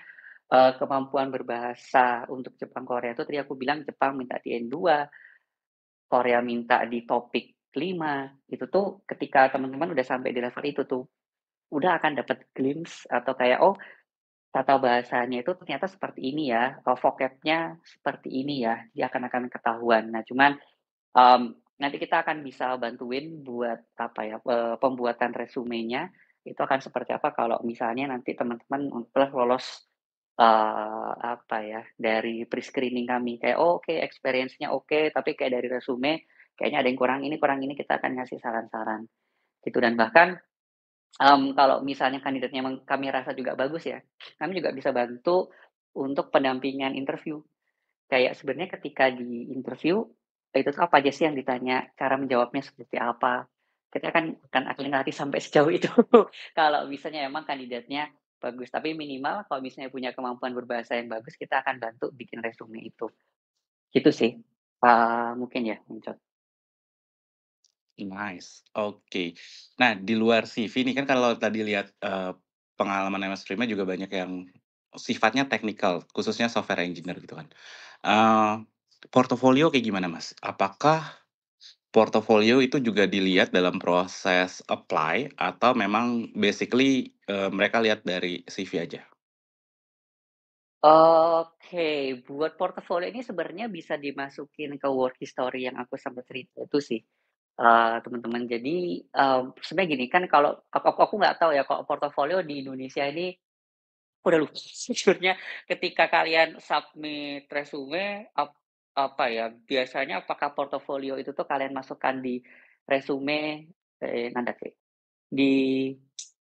kemampuan berbahasa untuk Jepang, Korea itu tadi aku bilang Jepang minta di N2, Korea minta di topik 5, itu tuh ketika teman-teman udah sampai di level itu tuh, udah akan dapat glimpse atau kayak, "Oh, tata bahasanya itu ternyata seperti ini ya, vocab-nya seperti ini ya," dia akan ketahuan. Nah, cuman, nanti kita akan bisa bantuin buat apa ya, pembuatan resumenya, itu akan seperti apa kalau misalnya nanti teman-teman lolos, apa ya, dari pre-screening kami. Kayak, "Oh, oke, experience-nya oke, tapi kayak dari resume kayaknya ada yang kurang ini," kita akan ngasih saran-saran, gitu. Dan bahkan, kalau misalnya kandidatnya emang kami rasa juga bagus ya, kami juga bisa bantu untuk pendampingan interview. Kayak sebenarnya ketika di interview, itu tuh apa aja sih yang ditanya, cara menjawabnya seperti apa. Kita akan ngelatih sampai sejauh itu. Kalau misalnya emang kandidatnya bagus, tapi minimal kalau misalnya punya kemampuan berbahasa yang bagus, kita akan bantu bikin resume itu. Gitu sih, mungkin ya, Encot. Nice, oke. Nah, di luar CV nih kan kalau tadi lihat, pengalaman Mas Prima juga banyak yang sifatnya teknikal, khususnya software engineer gitu kan. Eee, Portofolio kayak gimana, Mas? Apakah portofolio itu juga dilihat dalam proses apply atau memang basically, mereka lihat dari CV aja? Oke, buat portofolio ini sebenarnya bisa dimasukin ke work history yang aku sempat cerita itu sih, teman-teman. Jadi, sebenarnya gini, kan kalau aku nggak tahu ya kalau portofolio di Indonesia ini, aku udah lupa sejujurnya ketika kalian submit resume, apa ya, biasanya apakah portofolio itu tuh kalian masukkan di resume, nanti di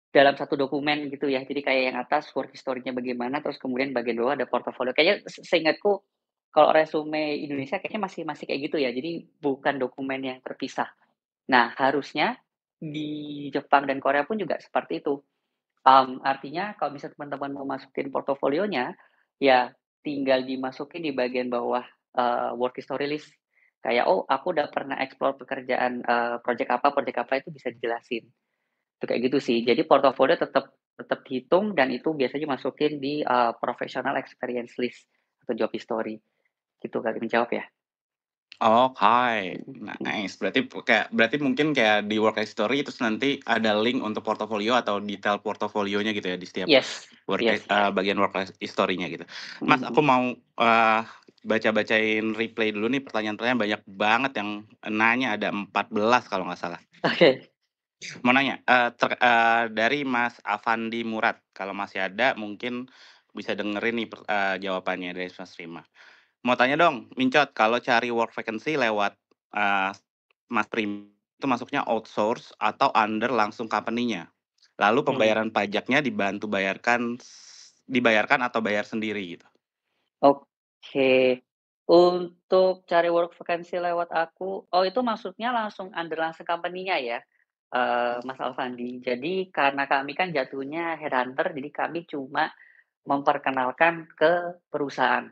dalam satu dokumen gitu ya. Jadi kayak yang atas work history-nya bagaimana, terus kemudian bagian bawah ada portofolio. Kayaknya seingatku kalau resume Indonesia kayaknya masih masih kayak gitu ya. Jadi bukan dokumen yang terpisah. Nah, harusnya di Jepang dan Korea pun juga seperti itu. Artinya kalau misalnya teman-teman mau masukin portofolionya, ya tinggal dimasukin di bagian bawah, work history list. Kayak, "Oh, aku udah pernah explore pekerjaan, project apa itu bisa dijelasin." Itu kayak gitu sih. Jadi portofolio tetap tetap dihitung dan itu biasanya masukin di, professional experience list atau job history, gitu kali menjawab ya? Oke, Mhm mhm. nice. Berarti mungkin kayak di work history terus nanti ada link untuk portofolio atau detail portofolionya gitu ya di setiap Yes yes. bagian work history-nya gitu. Mhm Mas, aku mhm. mau, baca-bacain replay dulu nih pertanyaan-pertanyaan banyak banget yang nanya ada 14 kalau nggak salah. Oke. Mau nanya, dari Mas Afandi Murad, kalau masih ada mungkin bisa dengerin nih jawabannya dari Mas Rima. Mau tanya dong, Mincot, kalau cari work vacancy lewat, eee, Mas Prim itu masuknya outsource atau under langsung company-nya? Lalu Mhm. pembayaran pajaknya dibayarkan atau bayar sendiri gitu? Oke. Untuk cari work vacancy lewat aku, oh itu maksudnya langsung company-nya ya, Mas Alfandi? Jadi karena kami kan jatuhnya headhunter, jadi kami cuma memperkenalkan ke perusahaan.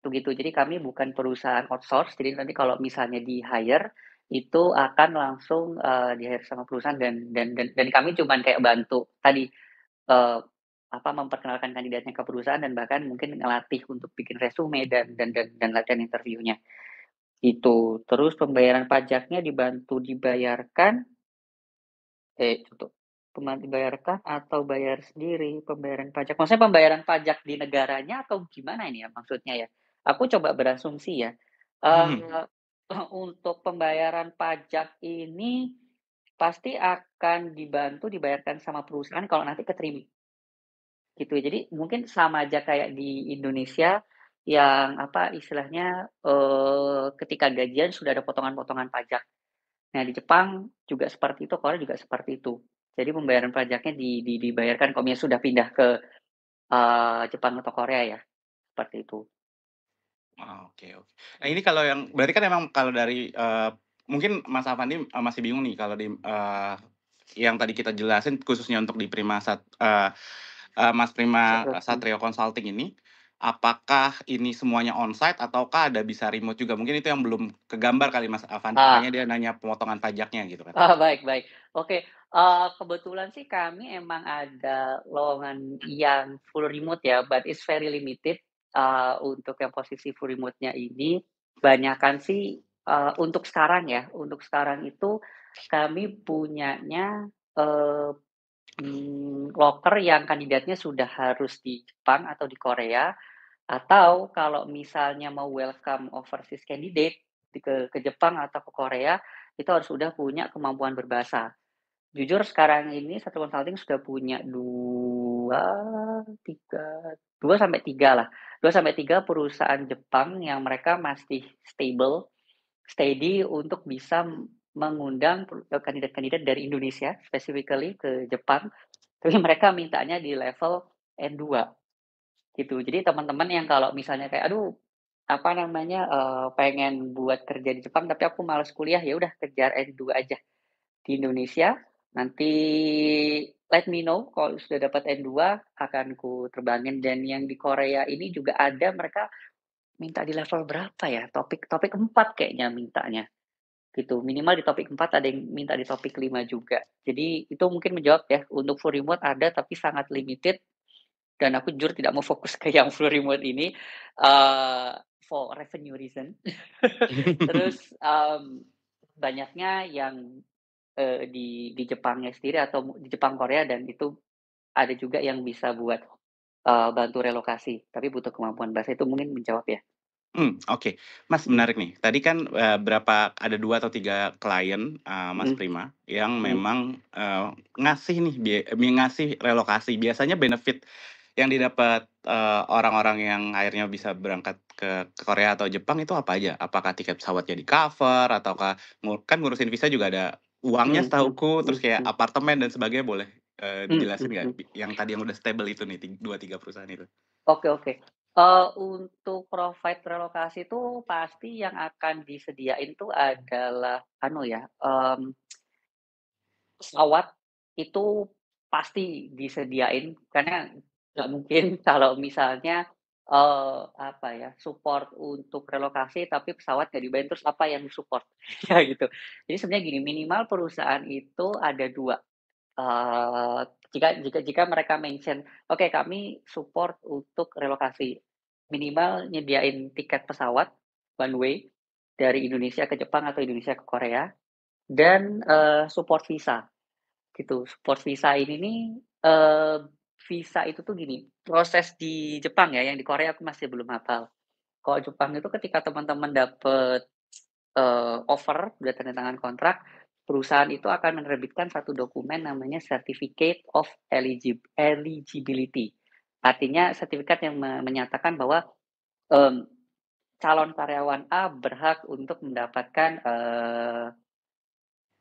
Begitu, jadi kami bukan perusahaan outsource, jadi nanti kalau misalnya di-hire, itu akan langsung, di-hire sama perusahaan dan kami cuman kayak bantu tadi, eee, apa, memperkenalkan kandidatnya ke perusahaan dan bahkan mungkin ngelatih untuk bikin resume dan latihan interviewnya, gitu. Terus pembayaran pajaknya dibayarkan tuh, dibayarkan atau bayar sendiri pembayaran pajak? Maksudnya pembayaran pajak di negaranya atau gimana ini ya maksudnya ya? Aku coba berasumsi ya, Mhm. Untuk pembayaran pajak ini pasti akan dibayarkan sama perusahaan kalau nanti keterima, gitu. Jadi mungkin sama aja kayak di Indonesia yang apa istilahnya, ketika gajian sudah ada potongan-potongan pajak. Nah, di Jepang juga seperti itu, Korea juga seperti itu. Jadi pembayaran pajaknya dibayarkan kalau misalnya sudah pindah ke, Jepang atau Korea ya, seperti itu. Oh, oke oke. Nah, ini kalau yang berarti kan emang kalau dari, mungkin Mas Afandi, masih bingung nih kalau di, yang tadi kita jelasin khususnya untuk di Mas Prima Betul, Satrio Consulting ini, apakah ini semuanya onsite ataukah ada bisa remote juga? Mungkin itu yang belum kegambar kali Mas Afandi, makanya ah. dia nanya pemotongan pajaknya gitu kan. Oh, baik baik. Oke, kebetulan sih kami emang ada lowongan yang full remote ya, but it's very limited, untuk yang posisi full remote-nya ini. Banyakan sih, untuk sekarang itu kami punyanya, loker yang kandidatnya sudah harus di Jepang atau di Korea, atau kalau misalnya mau welcome overseas candidate ke Jepang atau ke Korea, itu harus sudah punya kemampuan berbahasa. Jujur sekarang ini satu consulting sudah punya 2 sampai 3 lah, 2 sampai 3 perusahaan Jepang yang mereka masih stable, steady untuk bisa mengundang kandidat-kandidat dari Indonesia specifically ke Jepang, tapi mereka mintanya di level N2 gitu. Jadi teman-teman yang kalau misalnya kayak, "Aduh, apa namanya, pengen buat kerja di Jepang tapi aku males kuliah," ya udah kejar N2 aja di Indonesia, nanti let me know kalau sudah dapat N2 akan ku terbangin. Dan yang di Korea ini juga ada mereka minta di level berapa ya, topik 4 kayaknya mintanya, gitu. Minimal di topik 4 ada yang minta di topik 5 juga. Jadi itu mungkin menjawab ya, untuk full remote ada tapi sangat limited dan aku jujur tidak mau fokus ke yang full remote ini, eee, for revenue reason. Terus, banyaknya yang di Jepangnya sendiri atau di Jepang, Korea dan itu ada juga yang bisa buat, bantu relokasi, tapi butuh kemampuan bahasa itu mungkin menjawab ya? Oke. Mas, Mhm menarik nih. Tadi kan, ada 2 atau 3 klien, Mas mhm Prima, yang mhm memang, ngasih nih ngasih relokasi. Biasanya benefit yang didapat, orang-orang yang akhirnya bisa berangkat ke Korea atau Jepang itu apa aja? Apakah tiket pesawatnya di-cover ataukah kan ngurusin visa juga ada uangnya mhm mhm setahuku, terus mhm kayak mhm apartemen dan sebagainya boleh, mhm dijelasin mhm nggak? mhm. Yang tadi yang udah stable itu nih, 2, 3 perusahaan itu? Oke oke. Untuk provide relokasi itu pasti yang akan disediain tuh adalah anu ya, pesawat itu pasti disediain karena nggak mungkin kalau misalnya, apa ya, support untuk relokasi tapi pesawat nggak dibayar, terus apa yang support ya gitu. Jadi sebenarnya gini, minimal perusahaan itu ada 2. Eee, jika mereka mention, "Oke, kami support untuk relokasi." Minimal nyediain tiket pesawat one way dari Indonesia ke Jepang atau Indonesia ke Korea dan, support visa, gitu. Support visa ini nih, visa itu tuh gini, proses di Jepang ya, yang di Korea aku masih belum hafal. Kalau Jepang itu ketika teman-teman dapet, offer, udah tanda tangan kontrak, perusahaan itu akan menerbitkan satu dokumen namanya Certificate of Eligibility. Artinya sertifikat yang menyatakan bahwa, mmm, calon karyawan A berhak untuk mendapatkan,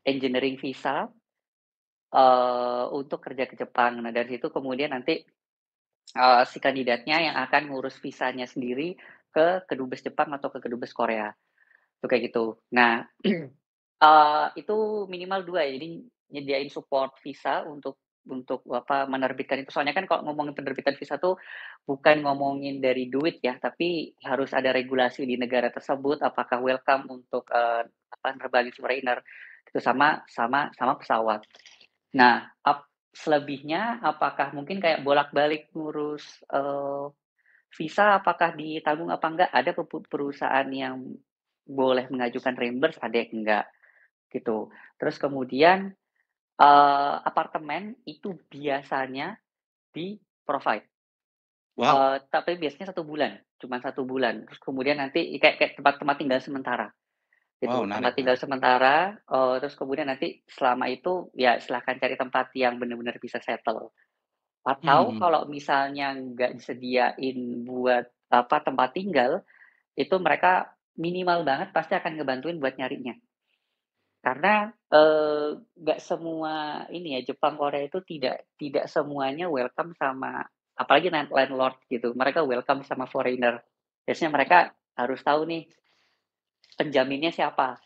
engineering visa, untuk kerja ke Jepang. Nah, dari situ kemudian nanti, si kandidatnya yang akan ngurus visanya sendiri ke kedubes Jepang atau ke kedubes Korea, itu kayak gitu. Nah, itu minimal 2 ya, jadi nyediain support visa untuk apa, menerbitkan itu. Soalnya kan kalau ngomongin penerbitan visa tuh bukan ngomongin dari duit ya, tapi harus ada regulasi di negara tersebut, apakah welcome untuk, apa, nerbangin foreigner, itu sama pesawat. Nah, selebihnya apakah mungkin kayak bolak-balik ngurus, visa apakah ditanggung apa enggak, ada perusahaan yang boleh mengajukan reimburse, ada yang enggak. Gitu. Terus kemudian, apartemen itu biasanya di-provide, Wow. tapi biasanya 1 bulan, cuma 1 bulan. Terus kemudian nanti kayak kayak tempat tempat tinggal sementara. Wow, gitu, tempat menarik tinggal menarik. sementara, terus kemudian nanti selama itu ya silahkan cari tempat yang benar-benar bisa settle. Atau Mhm. kalau misalnya nggak disediain buat, apa, tempat tinggal, itu mereka minimal banget pasti akan ngebantuin buat nyarinya. Karena, nggak semua ini ya, Jepang, Korea itu tidak tidak semuanya welcome sama apalagi landlord gitu, mereka welcome sama foreigner. Biasanya mereka harus tahu nih, penjaminnya siapa,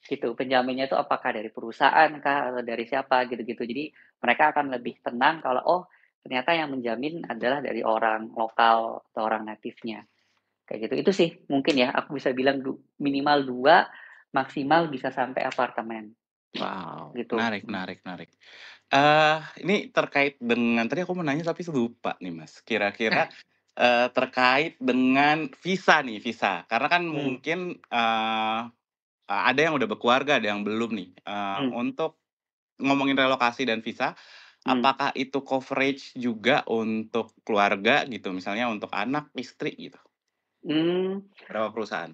gitu. Penjaminnya itu apakah dari perusahaan kah, atau dari siapa, gitu-gitu. Jadi, mereka akan lebih tenang kalau, oh, ternyata yang menjamin adalah dari orang lokal atau orang native-nya, kayak gitu. Itu sih mungkin ya, aku bisa bilang minimal 2, maksimal bisa sampai apartemen, Wow, gitu. menarik menarik menarik. Ini terkait dengan tadi aku mau nanya tapi lupa nih, Mas. Kira-kira, terkait dengan visa nih, visa. Karena kan Mmm, mungkin, ada yang udah berkeluarga, ada yang belum nih. mmm, Untuk ngomongin relokasi dan visa, mmm. apakah itu coverage juga untuk keluarga gitu, misalnya untuk anak, istri gitu? Mmm, Berapa perusahaan?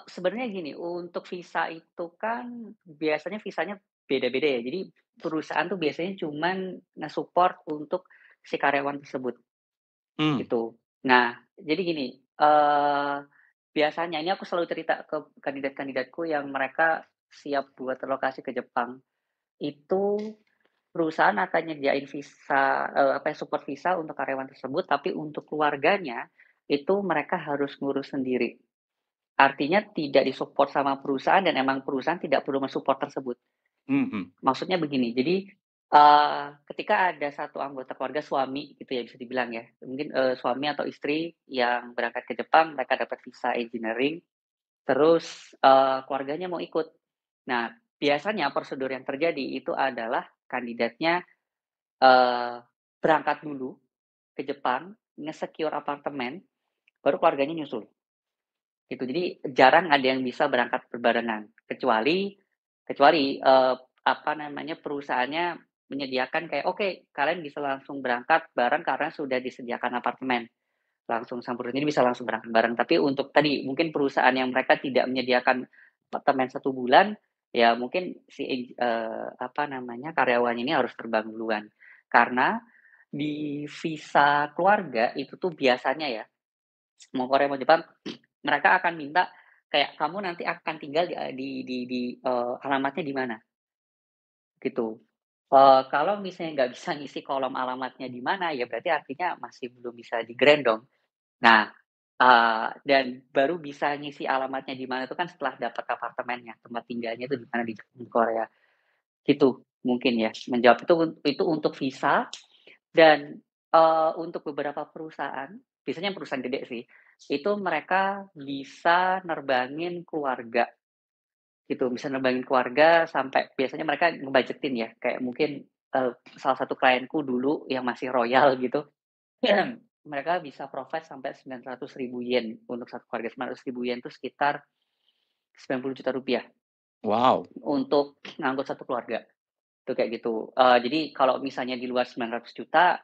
sebenarnya gini, untuk visa itu kan biasanya visanya beda-beda ya. Jadi perusahaan tuh biasanya cuman nge-support untuk si karyawan tersebut, Mmm, gitu. Nah, jadi gini, biasanya ini aku selalu cerita ke kandidat-kandidatku yang mereka siap buat relokasi ke Jepang, itu perusahaan akan nyediain visa, apa ya, support visa untuk karyawan tersebut, tapi untuk keluarganya, itu mereka harus ngurus sendiri. Artinya tidak di-support sama perusahaan dan emang perusahaan tidak perlu men-support tersebut. mhm. Maksudnya begini, jadi, ketika ada satu anggota keluarga suami gitu ya bisa dibilang ya, mungkin, suami atau istri yang berangkat ke Jepang, mereka dapat visa engineering, terus, keluarganya mau ikut. Nah, biasanya prosedur yang terjadi itu adalah kandidatnya, eee, berangkat dulu ke Jepang, nge-secure apartemen, baru keluarganya nyusul. Gitu, jadi jarang ada yang bisa berangkat berbarengan, kecuali kecuali, apa namanya, perusahaannya menyediakan kayak, "Oke, kalian bisa langsung berangkat bareng karena sudah disediakan apartemen." Langsung sampai jadi bisa langsung berangkat bareng. Tapi untuk tadi, mungkin perusahaan yang mereka tidak menyediakan apartemen 1 bulan, ya mungkin si apa namanya, karyawannya ini harus terbang duluan. Karena di visa keluarga itu tuh biasanya ya, mau Korea mau Jepang, mereka akan minta kayak, "Kamu nanti akan tinggal alamatnya di mana?" Gitu. Kalau misalnya nggak bisa ngisi kolom alamatnya di mana, ya berarti artinya masih belum bisa di-grant dong. Nah, dan baru bisa ngisi alamatnya di mana itu kan setelah dapat apartemennya, tempat tinggalnya itu di mana di Korea, gitu mungkin ya. Menjawab itu untuk visa dan, untuk beberapa perusahaan, biasanya yang perusahaan gede sih, itu mereka bisa nerbangin keluarga, gitu. Bisa nerbangin keluarga sampai biasanya mereka ngebudgetin ya, kayak mungkin, salah satu klienku dulu yang masih royal gitu, mereka bisa provide sampai 900.000 yen untuk satu keluarga. 900.000 yen itu sekitar 90 juta rupiah Wow. untuk ngangkut satu keluarga, itu kayak gitu. Jadi kalau misalnya di luar 900 juta,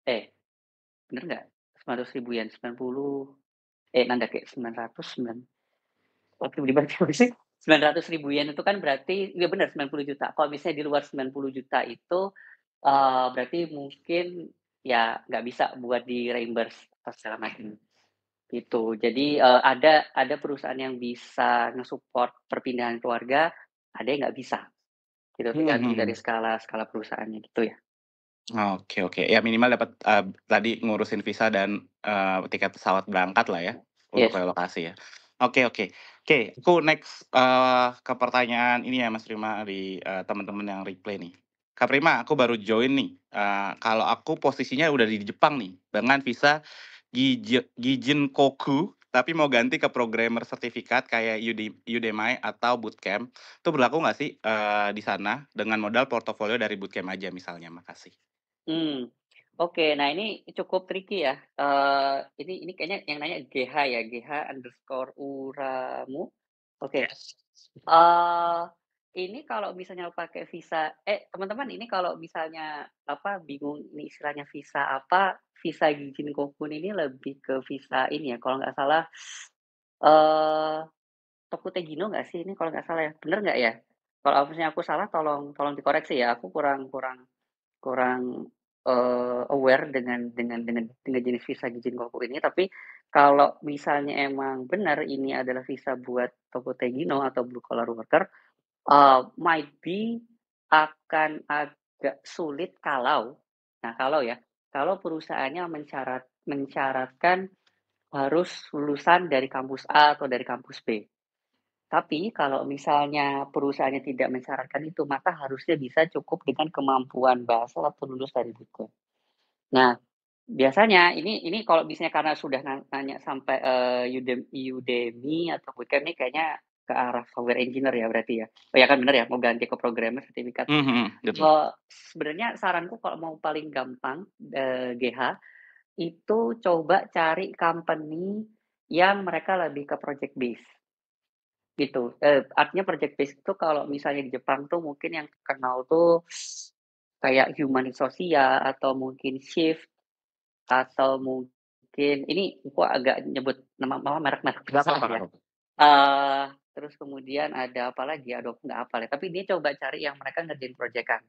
eh, bener nggak? 900.000 yen, 90, nanda kayak 900, oke berarti berapa sih? 900.000 yen itu kan berarti iya bener 90 juta. Kalau misalnya di luar 90 juta itu, berarti mungkin ya nggak bisa buat di-reimburse atau segala macam, gitu. Jadi, ada perusahaan yang bisa nge-support perpindahan keluarga, ada yang nggak bisa, gitu. Mhm Tergantung dari mhm. skala skala perusahaannya gitu ya. Oke oke. Ya minimal dapat, tadi ngurusin visa dan, tiket pesawat berangkat lah ya, untuk Yes, relokasi ya. Oke oke. Oke, aku next, ke pertanyaan ini ya Mas Prima di, teman-teman yang reply nih. Kak Prima, aku baru join nih, kalau aku posisinya udah di Jepang nih, dengan visa Gijinkoku, tapi mau ganti ke programmer sertifikat kayak Udemy atau bootcamp, itu berlaku nggak sih, di sana dengan modal portofolio dari bootcamp aja misalnya? Makasih. mmm, oke. Nah ini cukup tricky ya, ini kayaknya yang nanya GH ya, GH_Uramu. Oke, eee, ini kalau misalnya pakai visa teman-teman ini kalau misalnya, apa, bingung ini istilahnya visa apa, visa Gijin Kokun ini lebih ke visa ini ya, kalau nggak salah, eee Tokutegino nggak sih ini kalau nggak salah ya? Bener nggak ya? Kalau misalnya aku salah tolong tolong dikoreksi ya, aku kurang kurang kurang, aware dengan jenis visa Gijinkoku ini, tapi kalau misalnya emang benar ini adalah visa buat Tokutegino atau blue collar worker, might be akan agak sulit kalau ya, kalau perusahaannya mensyaratkan harus lulusan dari kampus A atau dari kampus B. Tapi kalau misalnya perusahaannya tidak mensyaratkan itu, maka harusnya bisa cukup dengan kemampuan bahasa atau lulus dari bootcamp. Nah, biasanya ini kalau misalnya karena sudah nanya sampai, Udemy atau bootcamp ini kayaknya ke arah software engineer ya berarti ya? Oh ya kan bener ya, mau ganti ke programmer sertifikat. Betul. Sebenarnya saranku kalau mau paling gampang, GH, itu coba cari company yang mereka lebih ke project base. Gitu, artinya project base itu kalau misalnya di Jepang tuh mungkin yang terkenal tuh kayak Human Resource-nya atau mungkin Shift atau mungkin ini aku agak nyebut nama merek-merek Nggak besar apa-apa, ya. nggak apa-apa. Terus kemudian ada apa lagi, aduh aku nggak hafal ya, tapi dia coba cari yang mereka ngerjain projekan.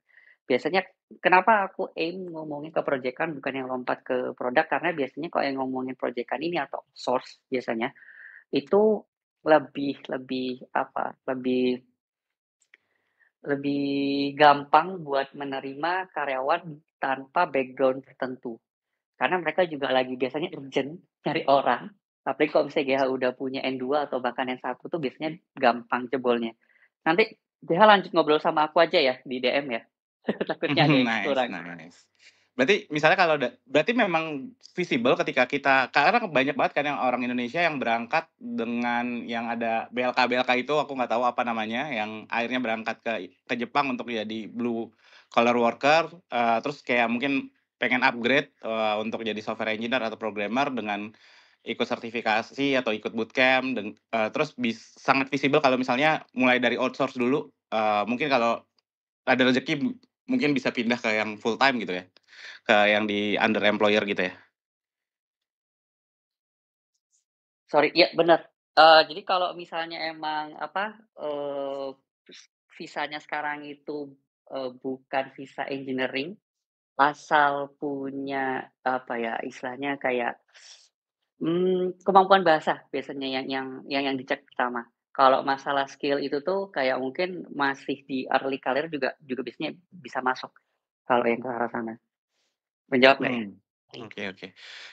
Biasanya kenapa aku aim ngomongin ke projekan bukan yang lompat ke produk, karena biasanya kalau yang ngomongin projekan ini atau source biasanya, itu lebih lebih apa, lebih lebih gampang buat menerima karyawan tanpa background tertentu. Karena mereka juga lagi biasanya urgent cari orang, apalagi kalau misalnya GH udah punya N2 atau bahkan N1 tuh biasanya gampang jebolnya. Nanti GH lanjut ngobrol sama aku aja ya di DM ya. Takutnya ada yang Nice, kurang. nice. Berarti misalnya kalau berarti memang visible ketika kita karena banyak banget kan yang orang Indonesia yang berangkat dengan yang ada BLK-BLK itu aku nggak tahu apa namanya, yang akhirnya berangkat ke Jepang untuk jadi blue collar worker, terus kayak mungkin pengen upgrade, untuk jadi software engineer atau programmer dengan ikut sertifikasi atau ikut bootcamp terus sangat visible kalau misalnya mulai dari outsource dulu, mungkin kalau ada rezeki mungkin bisa pindah ke yang full time gitu ya? Ke yang di under employer gitu ya? Sorry, iya bener. Jadi kalau misalnya emang apa, visanya sekarang itu, bukan visa engineering, asal punya apa ya, istilahnya kayak, kemampuan bahasa biasanya yang dicek pertama. Kalau masalah skill itu tuh kayak mungkin masih di early career juga juga biasanya bisa masuk, kalau yang ke arah sana. Menjawab nggak ya? Mmm, oke, oke.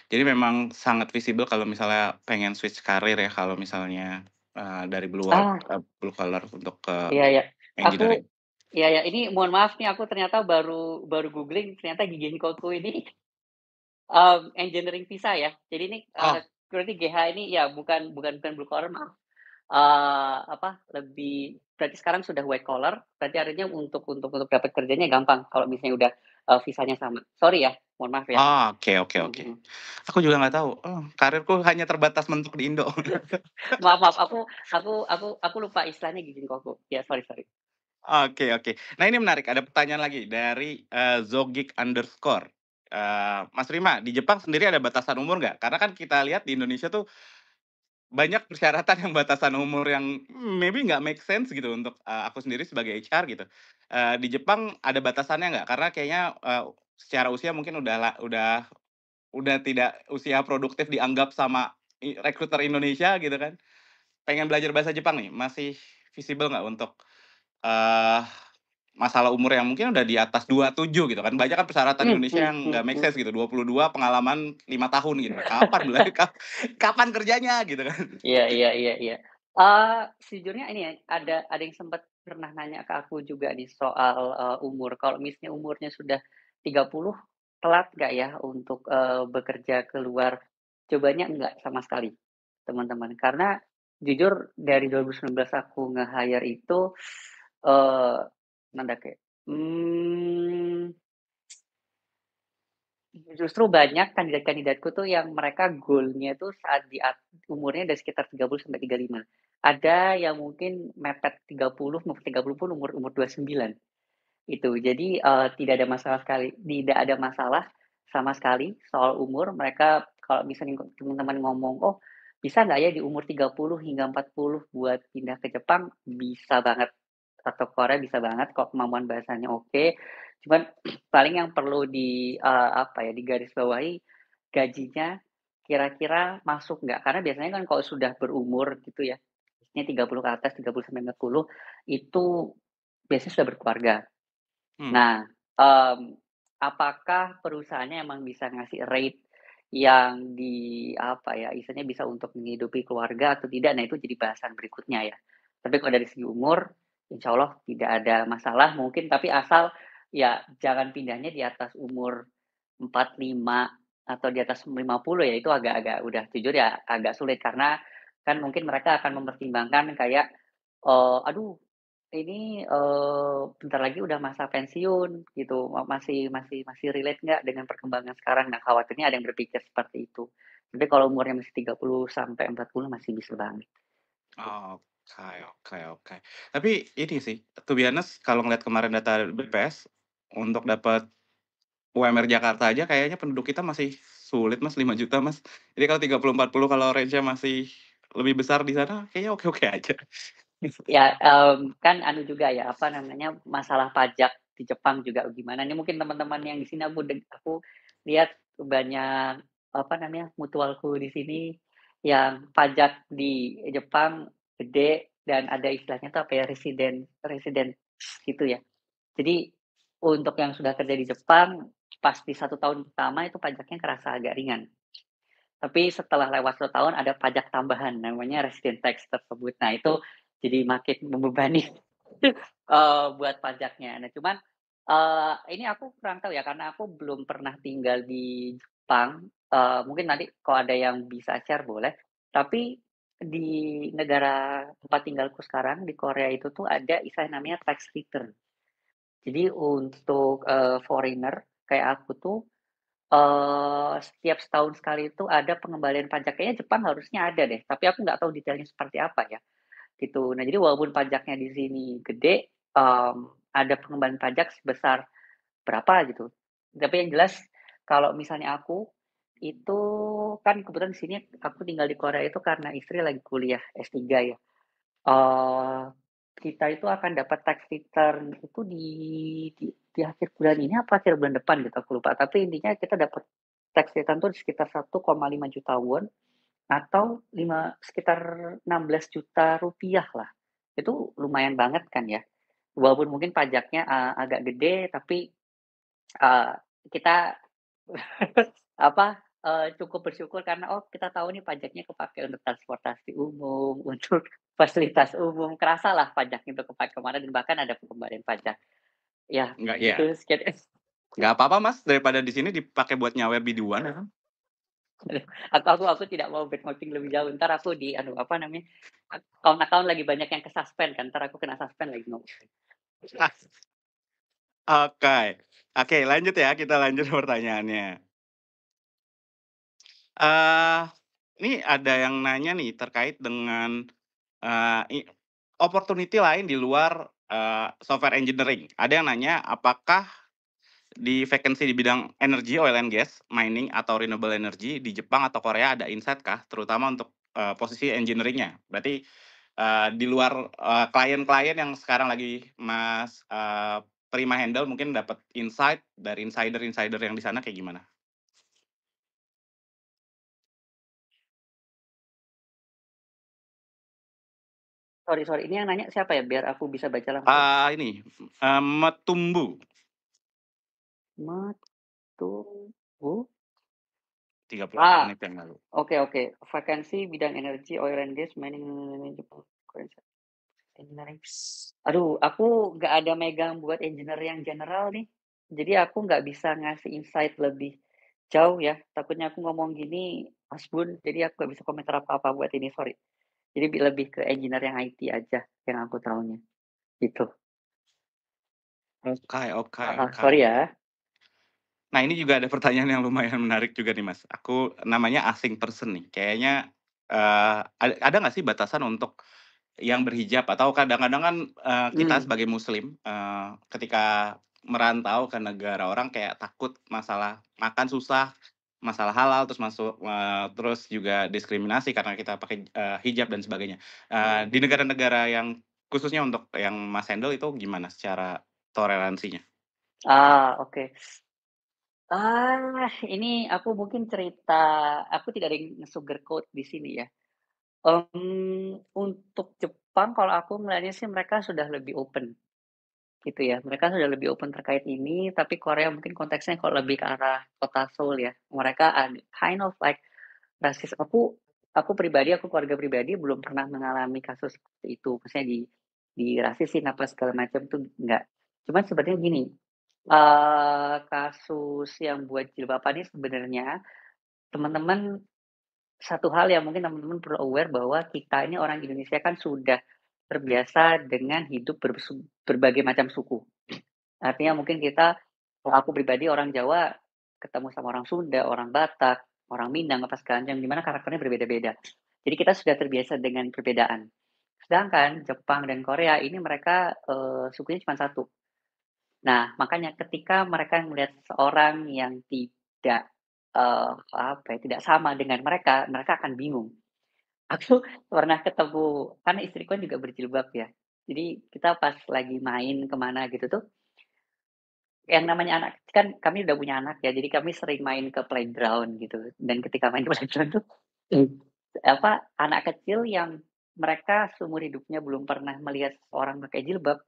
Jadi memang sangat visible kalau misalnya pengen switch karir ya, kalau misalnya, dari Ah, blue collar untuk ke iya iya. engineering. Iya ya, ini mohon maaf nih aku ternyata baru baru googling ternyata Gigi Koku ini, engineering visa ya. Jadi ini, Oh, berarti GH ini ya bukan blue collar maaf. Apa, lebih berarti sekarang sudah white collar, berarti artinya untuk dapat kerjanya gampang kalau misalnya udah, visanya sama. Sorry ya, mohon maaf ya. oke, oke, Mhm oke. mhm. Aku juga nggak tahu, karirku hanya terbatas mentok di Indo. Maaf maaf, aku lupa istilahnya Gigi Koku. Ya, sorry sorry. Oke, oke. Nah ini menarik, ada pertanyaan lagi dari, Zogik_. Mas Rima, di Jepang sendiri ada batasan umur nggak? Karena kan kita lihat di Indonesia tuh banyak persyaratan yang batasan umur yang maybe nggak make sense gitu untuk, aku sendiri sebagai HR gitu. Di Jepang ada batasannya nggak? Karena kayaknya, secara usia mungkin udah tidak usia produktif dianggap sama rekruter Indonesia gitu kan. Pengen belajar bahasa Jepang nih, masih visible nggak untuk, eee, masalah umur yang mungkin udah di atas 27 gitu kan, banyak kan persyaratan Indonesia yang nggak make Mhm. sense gitu, 22 pengalaman 5 tahun gitu, kapan kapan kerjanya gitu kan. Iya iya iya iya. Sejujurnya ini ya, ada yang sempat pernah nanya ke aku juga nih soal, umur. Kalau misalnya umurnya sudah 30 telat nggak ya untuk, bekerja keluar? Jawabannya enggak sama sekali, teman-teman. Karena jujur dari 2019 aku nge-hire itu, eee, Nandake, mmm justru banyak kandidat-kandidatku tuh yang mereka goal-nya tuh saat umurnya udah sekitar 30 sampai 35. Ada yang mungkin mepet 30, mau 30 pun umur umur 29, itu. Jadi, tidak ada masalah sama sekali soal umur. Mereka kalau misalnya teman-teman ngomong, "Oh, bisa nggak ya di umur 30 hingga 40 buat pindah ke Jepang? Bisa banget, atau Korea bisa banget kok kemampuan bahasanya oke. Cuman paling yang perlu apa ya, digarisbawahi gajinya kira-kira masuk nggak? Karena biasanya kan kalau sudah berumur gitu ya, maksudnya 30 ke atas, 30 sampai 40, itu biasanya sudah berkeluarga. Hmm. Nah, apakah perusahaannya emang bisa ngasih rate yang apa ya, istilahnya bisa untuk menghidupi keluarga atau tidak, nah itu jadi bahasan berikutnya ya. Tapi kalau dari segi umur, insya Allah tidak ada masalah mungkin, tapi asal ya jangan pindahnya di atas umur 45 atau di atas 50 ya, itu agak-agak udah jujur ya agak sulit karena kan mungkin mereka akan mempertimbangkan kayak, "Aduh ini, bentar lagi udah masa pensiun gitu, masih relate nggak dengan perkembangan sekarang?" Nah, khawatirnya ada yang berpikir seperti itu. Tapi kalau umurnya masih 30 sampai 40 masih bisa banget. Oke, oke, oke. Tapi ini sih, to be honest kalau ngeliat kemarin data BPS, untuk dapat UMR Jakarta aja kayaknya penduduk kita masih sulit Mas, 5 juta Mas. Jadi kalau 30-40 kalau range-nya masih lebih besar di sana, kayaknya oke-oke aja. Ya, kan anu juga ya, apa namanya, masalah pajak di Jepang juga gimana, ini mungkin teman-teman yang di sini aku lihat banyak, apa namanya, mutualku di sini yang pajak di Jepang gede dan ada istilahnya tuh apa ya, residen gitu ya. Jadi untuk yang sudah kerja di Jepang, pasti 1 tahun pertama itu pajaknya kerasa agak ringan. Tapi setelah lewat 1 tahun ada pajak tambahan namanya resident tax tersebut. Nah itu jadi makin membebani, buat pajaknya. Nah cuman, ini aku kurang tahu ya karena aku belum pernah tinggal di Jepang, mungkin nanti kalau ada yang bisa share boleh. Tapi di negara tempat tinggalku sekarang di Korea itu tuh ada istilah namanya tax return. Jadi untuk, foreigner kayak aku tuh, setiap setahun sekali itu ada pengembalian pajak, kayaknya Jepang harusnya ada deh, tapi aku nggak tahu detailnya seperti apa ya, gitu. Nah, jadi walaupun pajaknya di sini gede, ada pengembalian pajak sebesar berapa gitu. Tapi yang jelas kalau misalnya aku, itu kan kebetulan di sini aku tinggal di Korea itu karena istri lagi kuliah S3 ya. Eee, kita itu akan dapat tax return itu di akhir bulan ini apa akhir bulan depan gitu, aku lupa. Tapi intinya kita dapat tax return tuh sekitar 1,5 juta won atau sekitar 16 juta rupiah lah. Itu lumayan banget kan ya. Walaupun mungkin pajaknya, agak gede tapi, eee, kita apa, cukup bersyukur karena, oh kita tahu nih pajaknya kepakai untuk transportasi umum, untuk fasilitas umum, kerasalah pajaknya itu kepakai ke mana dan bahkan ada pengembalian pajak. Ya, Enggak ya, itu sekian nggak apa-apa Mas, daripada di sini dipakai buat nyawer biduan ya kan. aku tidak mau backtracking lebih jauh, entar aku anu, apa namanya, account-account lagi banyak yang ke-suspend kan, entar aku kena suspend lagi ngomong. Oke. Oke, lanjut ya, kita lanjut pertanyaannya. Eee, ini ada yang nanya nih terkait dengan, eee, i opportunity lain di luar, software engineering. Ada yang nanya, apakah di vacancy di bidang energi, oil and gas, mining, atau renewable energy di Jepang atau Korea ada insight kah? Terutama untuk, posisi engineering-nya. Berarti, di luar, klien-klien yang sekarang lagi Mas, Prima handle mungkin dapat insight dari insider-insider yang di sana kayak gimana? Sorry, ini yang nanya siapa ya? Biar aku bisa baca langsung. Ini, Metumbu Metumbu 38 ah, menit yang lalu. oke. Vakansi bidang energi, oil and gas, mining, Jepang, engineering. Aduh, aku nggak ada megang buat engineer yang general nih. Jadi aku nggak bisa ngasih insight lebih jauh ya. Takutnya aku ngomong gini asbun, jadi aku nggak bisa komentar apa-apa buat ini, sorry. Jadi lebih ke engineer yang IT aja yang aku tahunya, gitu. Oke, oke, oke. Sorry ya. Nah, ini juga ada pertanyaan yang lumayan menarik juga nih, Mas. Aku namanya asing person nih. Kayaknya, ada nggak sih batasan untuk yang berhijab atau kadang-kadang kan, kita Hmm. sebagai muslim, ketika merantau ke negara orang kayak takut masalah makan susah, masalah halal, terus masuk terus juga diskriminasi karena kita pakai, hijab dan sebagainya. Di negara-negara yang khususnya untuk yang Mas handle itu gimana secara toleransinya? Oke. Ini aku mungkin cerita, aku tidak ada yang nge-sugarcoat di sini ya. Untuk Jepang kalau aku melihatnya sih mereka sudah lebih open, gitu ya. Mereka sudah lebih open terkait ini, tapi Korea mungkin konteksnya kalau lebih ke arah kota Seoul ya. Mereka kind of like rasis. Aku pribadi, aku keluarga pribadi belum pernah mengalami kasus seperti itu. Maksudnya dirasisin apa segala macam tuh enggak. Cuman sebenarnya gini, kasus yang buat jilbaban ini sebenarnya teman-teman, satu hal yang mungkin teman-teman perlu aware bahwa kita ini orang Indonesia kan sudah terbiasa dengan hidup berbagai macam suku. Artinya mungkin kita, kalau aku pribadi orang Jawa, ketemu sama orang Sunda, orang Batak, orang Minang, apa segala macam, di mana karakternya berbeda-beda. Jadi kita sudah terbiasa dengan perbedaan. Sedangkan Jepang dan Korea ini mereka, sukunya cuma satu. Nah, makanya ketika mereka melihat seorang yang tidak, apa ya, tidak sama dengan mereka, mereka akan bingung. Aku pernah ketemu, kan istriku kan juga berjilbab ya. Jadi kita pas lagi main kemana gitu tuh, yang namanya anak kan kami udah punya anak ya, jadi kami sering main ke playground gitu. Dan ketika main ke playground tuh, apa, anak kecil yang mereka seumur hidupnya belum pernah melihat orang pakai jilbab,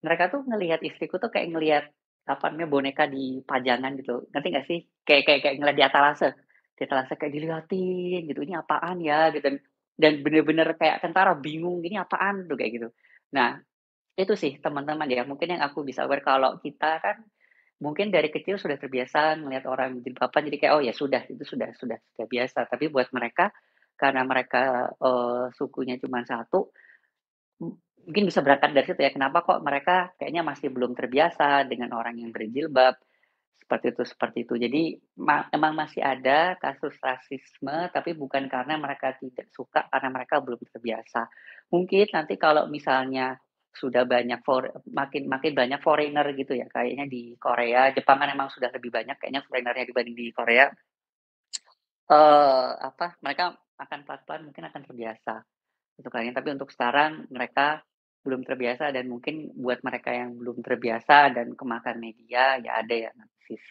mereka tuh ngelihat istriku tuh kayak ngelihat, apa namanya, boneka di pajangan gitu, ngerti nggak sih? Kayak ngelihat di etalase. Di etalase kayak dilihatin gitu, "Ini apaan ya?" Gitu, dan bener-bener kayak kentara bingung, "Ini apaan?" Tuh, kayak gitu. Nah, itu sih teman-teman ya, mungkin yang aku bisa aware kalau kita kan mungkin dari kecil sudah terbiasa melihat orang jilbaban jadi kayak, "Oh ya sudah, itu sudah biasa." Tapi buat mereka, karena mereka, sukunya cuma satu, mungkin bisa berangkat dari situ ya, kenapa kok mereka kayaknya masih belum terbiasa dengan orang yang berjilbab, seperti itu. Jadi emang masih ada kasus rasisme, tapi bukan karena mereka tidak suka, karena mereka belum terbiasa. Mungkin nanti kalau misalnya sudah banyak makin makin banyak foreigner gitu ya, kayaknya di Korea, Jepang kan emang sudah lebih banyak kayaknya foreigner-nya dibanding di Korea, mereka akan pelan-pelan mungkin akan terbiasa. Untuk kalian, tapi untuk sekarang mereka belum terbiasa dan mungkin buat mereka yang belum terbiasa dan kemakan media, ya ada ya narsis.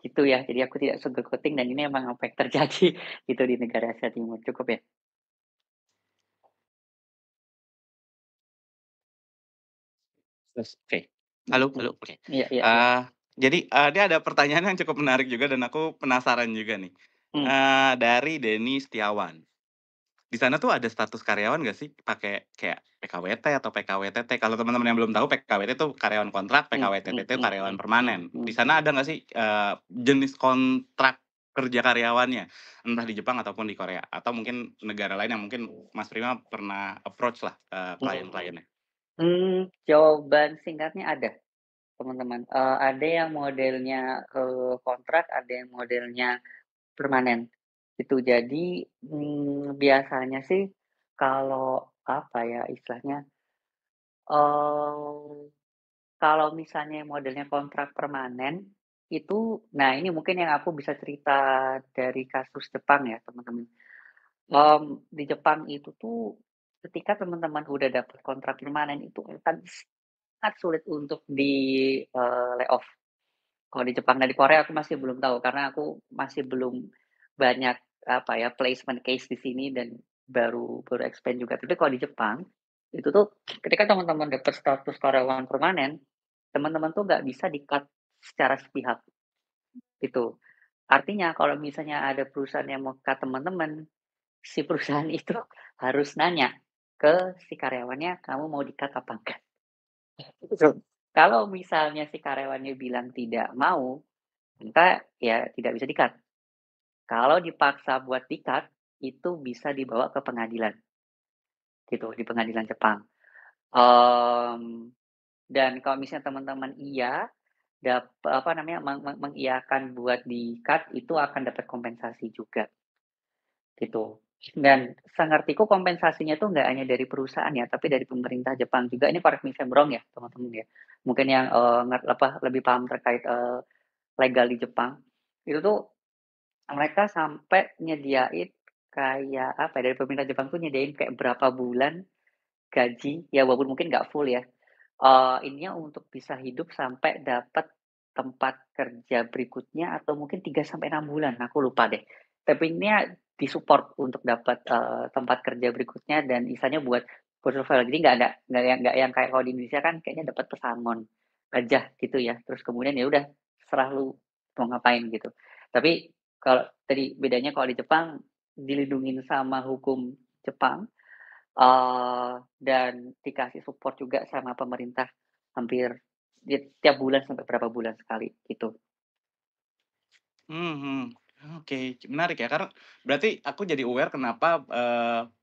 Gitu ya, jadi aku tidak sugarcoating dan ini emang apa yang terjadi gitu di negara Asia Timur, cukup ya? Oke. Halo Mhm. halo, oke. Iya iya iya. Jadi, ini ada pertanyaan yang cukup menarik juga dan aku penasaran juga nih, Mmm, dari Denny Setiawan. Di sana tuh ada status karyawan nggak sih pakai kayak PKWT atau PKWTT? Kalau teman-teman yang belum tahu PKWT itu karyawan kontrak, PKWTT itu karyawan permanen. Di sana ada nggak sih, jenis kontrak kerja karyawannya? Entah di Jepang ataupun di Korea atau mungkin negara lain yang mungkin Mas Prima pernah approach lah, klien-kliennya? Jawaban singkatnya ada, teman-teman. Ada yang modelnya, kontrak, ada yang modelnya permanen, gitu. Jadi, biasanya sih kalau, apa ya istilahnya, eee kalau misalnya modelnya kontrak permanen, itu nah ini mungkin yang aku bisa cerita dari kasus Jepang ya, teman-teman. Di Jepang itu tuh ketika teman-teman udah dapat kontrak permanen itu akan sangat sulit untuk layoff. Kalau di Jepang dan di Korea aku masih belum tahu karena aku masih belum banyak, apa ya, placement case di sini dan baru baru expand juga. Tapi kalau di Jepang, itu tuh ketika teman-teman dapat status karyawan permanen, teman-teman tuh nggak bisa di-cut secara sepihak, gitu. Artinya kalau misalnya ada perusahaan yang mau cut teman-teman, si perusahaan itu harus nanya ke si karyawannya, "Kamu mau di-cut apa enggak?" Gitu. Kalau misalnya si karyawannya bilang tidak mau, maka ya tidak bisa di-cut. Kalau dipaksa buat di-cut, itu bisa dibawa ke pengadilan, gitu, di pengadilan Jepang. Mmm, dan kalau misalnya teman-teman apa namanya, mengiyakan buat di-cut, itu akan dapat kompensasi juga, gitu. Dan sengertiku kompensasinya tuh nggak hanya dari perusahaan ya, tapi dari pemerintah Jepang juga. Ini correct me if I'm wrong ya, teman-teman ya. Mungkin yang, lebih paham terkait, legal di Jepang, itu tuh Mereka sampai nyediain kayak apa ya, dari pemerintah Jepang tuh nyediain kayak berapa bulan gaji, ya walaupun mungkin nggak full ya, ininya untuk bisa hidup sampai dapat tempat kerja berikutnya atau mungkin 3 sampai 6 bulan, aku lupa deh. Tapi ini di-support untuk dapat, tempat kerja berikutnya dan istilahnya buat survival. Jadi nggak yang kayak kalau di Indonesia kan kayaknya dapat pesangon aja gitu ya, terus kemudian ya udah serah lu mau ngapain gitu. Tapi kalau tadi bedanya kalau di Jepang dilindungin sama hukum Jepang, dan dikasih support juga sama pemerintah hampir tiap bulan sampai berapa bulan sekali gitu. Mhm. Oke, menarik ya, karena berarti aku jadi aware kenapa,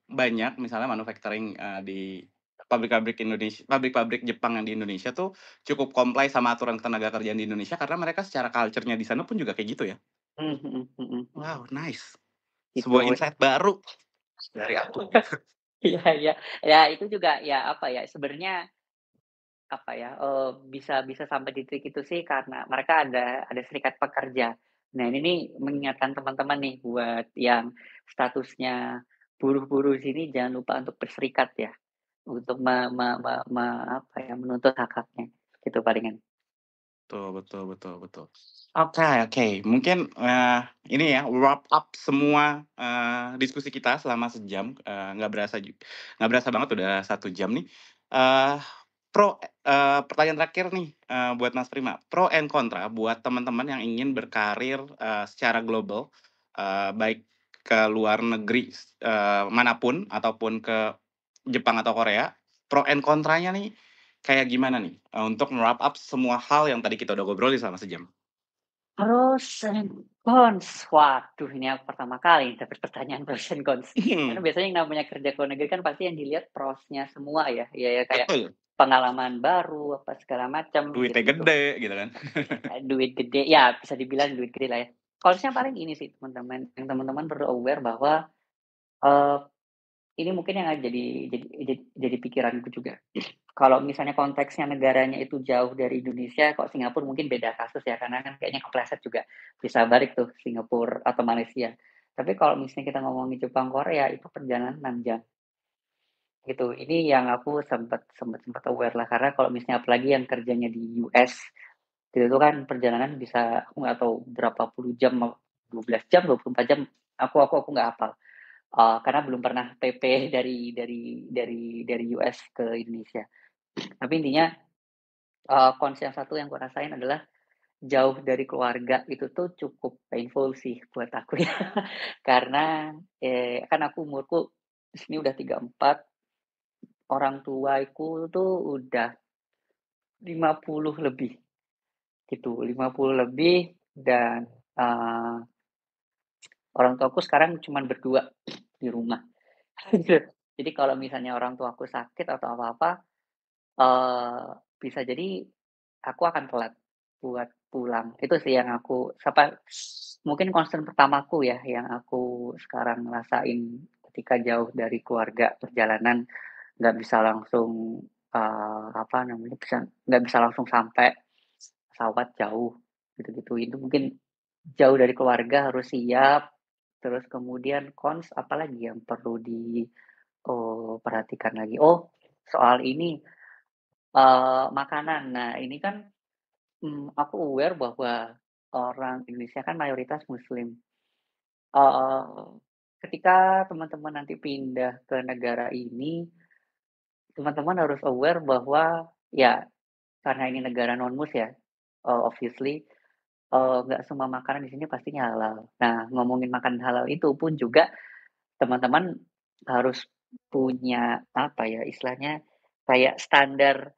banyak misalnya manufacturing, di pabrik-pabrik Jepang yang di Indonesia tuh cukup comply sama aturan tenaga kerjaan di Indonesia karena mereka secara culture-nya di sana pun juga kayak gitu ya? Mhm mhm mhm. Wow, nice. Sebuah Gitu. insight baru dari aku gitu. Iya iya. Ya itu juga ya apa ya, sebenarnya apa ya, bisa bisa sampai di titik itu sih karena mereka ada serikat pekerja. Nah ini nih mengingatkan teman-teman nih buat yang statusnya buruh-buruh sini jangan lupa untuk berserikat ya, untuk apa ya, menuntut hak-haknya, gitu palingan. Betul betul betul betul. Oke oke, mungkin, ini ya wrap up semua, diskusi kita selama sejam, nggak berasa banget udah 1 jam nih. Eee, pertanyaan terakhir nih, buat Mas Prima, pro and kontra buat teman-teman yang ingin berkarir, secara global, baik ke luar negeri, mana ataupun ke Jepang atau Korea, pro and kontranya nih kayak gimana nih, untuk me-wrap up semua hal yang tadi kita udah ngobrolin selama sejam? Pros and cons. Waduh, ini aku pertama kali dapat pertanyaan pros and cons. Karena biasanya yang namanya kerja ke luar negeri kan pasti yang dilihat prosnya semua ya. Ya ya kayak Betul, pengalaman baru, apa segala macam duitnya gitu-gitu. gede gitu kan. Duit gede, ya bisa dibilang duit gede lah ya. Cons-nya paling ini sih teman-teman, yang teman-teman perlu aware bahwa, eee, ini mungkin yang jadi pikiranku juga. Kalau misalnya konteksnya negaranya itu jauh dari Indonesia, kok Singapura mungkin beda kasus ya, karena kan kayaknya kepleset juga bisa balik tuh Singapura atau Malaysia. Tapi kalau misalnya kita ngomongin Jepang, Korea, itu perjalanan 6 jam, gitu. Ini yang aku sempet aware lah, karena kalau misalnya apalagi yang kerjanya di US, itu kan perjalanan bisa aku nggak tahu berapa puluh jam, 12 jam, 24 jam, aku nggak hafal. Karena belum pernah PP dari US ke Indonesia. Tapi intinya, cons yang satu yang kurasain adalah jauh dari keluarga itu tuh cukup painful sih buat aku ya. Karena, kan aku umurku di sini udah 34, orang tuaku tuh udah 50 lebih gitu, 50 lebih dan, eee, orang tuaku sekarang cuman berdua di rumah. Jadi kalau misalnya orang tuaku sakit atau apa-apa, bisa jadi aku akan telat buat pulang. Itu sih yang mungkin concern pertamaku ya, yang aku sekarang ngerasain ketika jauh dari keluarga, perjalanan nggak bisa langsung, apa namanya, nggak bisa langsung sampai, pesawat jauh, gitu-gitu. Itu mungkin jauh dari keluarga harus siap, terus kemudian cons apalagi yang perlu perhatikan lagi? Oh, soal ini, makanan. Nah, ini kan, aku aware bahwa orang Indonesia kan mayoritas muslim. Eee, ketika teman-teman nanti pindah ke negara ini, teman-teman harus aware bahwa ya karena ini negara non-mus ya, obviously, nggak semua makanan di sini pastinya halal. Nah, ngomongin makanan halal itu pun juga teman-teman harus punya apa ya, istilahnya kayak standar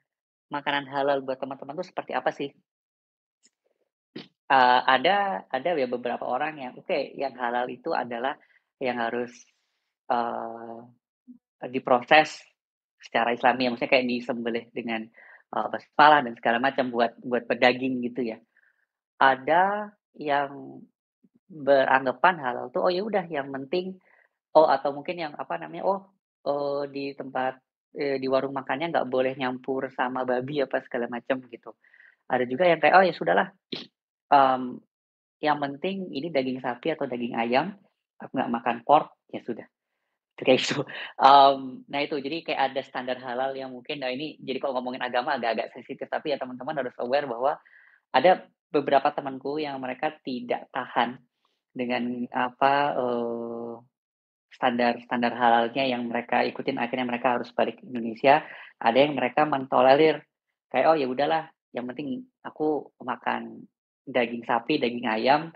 makanan halal buat teman-teman tuh seperti apa sih? Ada ya beberapa orang yang oke, yang halal itu adalah yang harus, eee, diproses secara Islami ya, maksudnya kayak disembelih dengan, basmalah dan segala macam buat pedaging gitu ya. Ada yang beranggapan halal tuh, oh ya udah yang penting atau mungkin yang apa namanya, di tempat, di warung makannya nggak boleh nyampur sama babi apa segala macam gitu. Ada juga yang kayak, oh ya sudahlah, mmm yang penting ini daging sapi atau daging ayam, aku nggak makan pork, ya sudah, kayak gitu. Nah itu, jadi kayak ada standar halal yang mungkin nah ini jadi kalau ngomongin agama agak-agak sensitif, tapi ya teman-teman harus aware bahwa ada beberapa temanku yang mereka tidak tahan dengan apa, standar standar halalnya yang mereka ikutin, akhirnya mereka harus balik ke Indonesia. Ada yang mereka mentolerir, kayak, "Oh ya udahlah, yang penting aku makan daging sapi, daging ayam,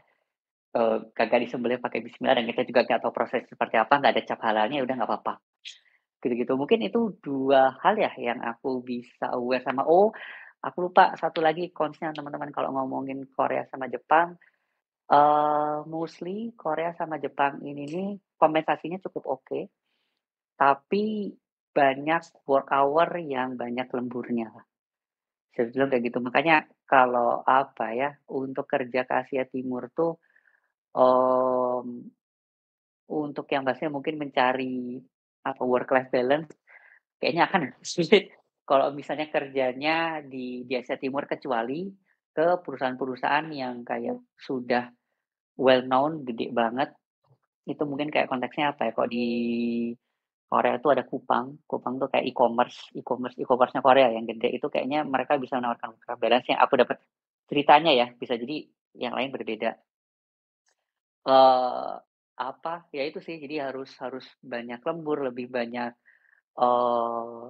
kagak disembelih pakai bismillah dan kita juga nggak tahu proses seperti apa, nggak ada cap halalnya, ya udah nggak apa-apa." Gitu-gitu. Mungkin itu 2 hal ya yang aku bisa aware sama oh, aku lupa satu lagi cons-nya teman-teman kalau ngomongin Korea sama Jepang, mostly Korea sama Jepang ini nih kompensasinya cukup oke, tapi banyak work hour yang banyak lemburnya, bisa dibilang kayak gitu. Makanya kalau apa ya, untuk kerja ke Asia Timur tuh, mmm, untuk yang Masnya mungkin mencari apa, work life balance kayaknya akan sulit kalau misalnya kerjanya di Asia Timur, kecuali ke perusahaan-perusahaan yang kayak sudah well known, gede banget, itu mungkin kayak konteksnya apa ya, kalau di Korea itu ada Coupang, Coupang tuh kayak e-commerce-nya Korea yang gede, itu kayaknya mereka bisa menawarkan work life balance yang aku dapat ceritanya ya, bisa jadi yang lain berbeda. Eee, apa, ya itu sih, jadi harus harus banyak lembur, lebih banyak, eee,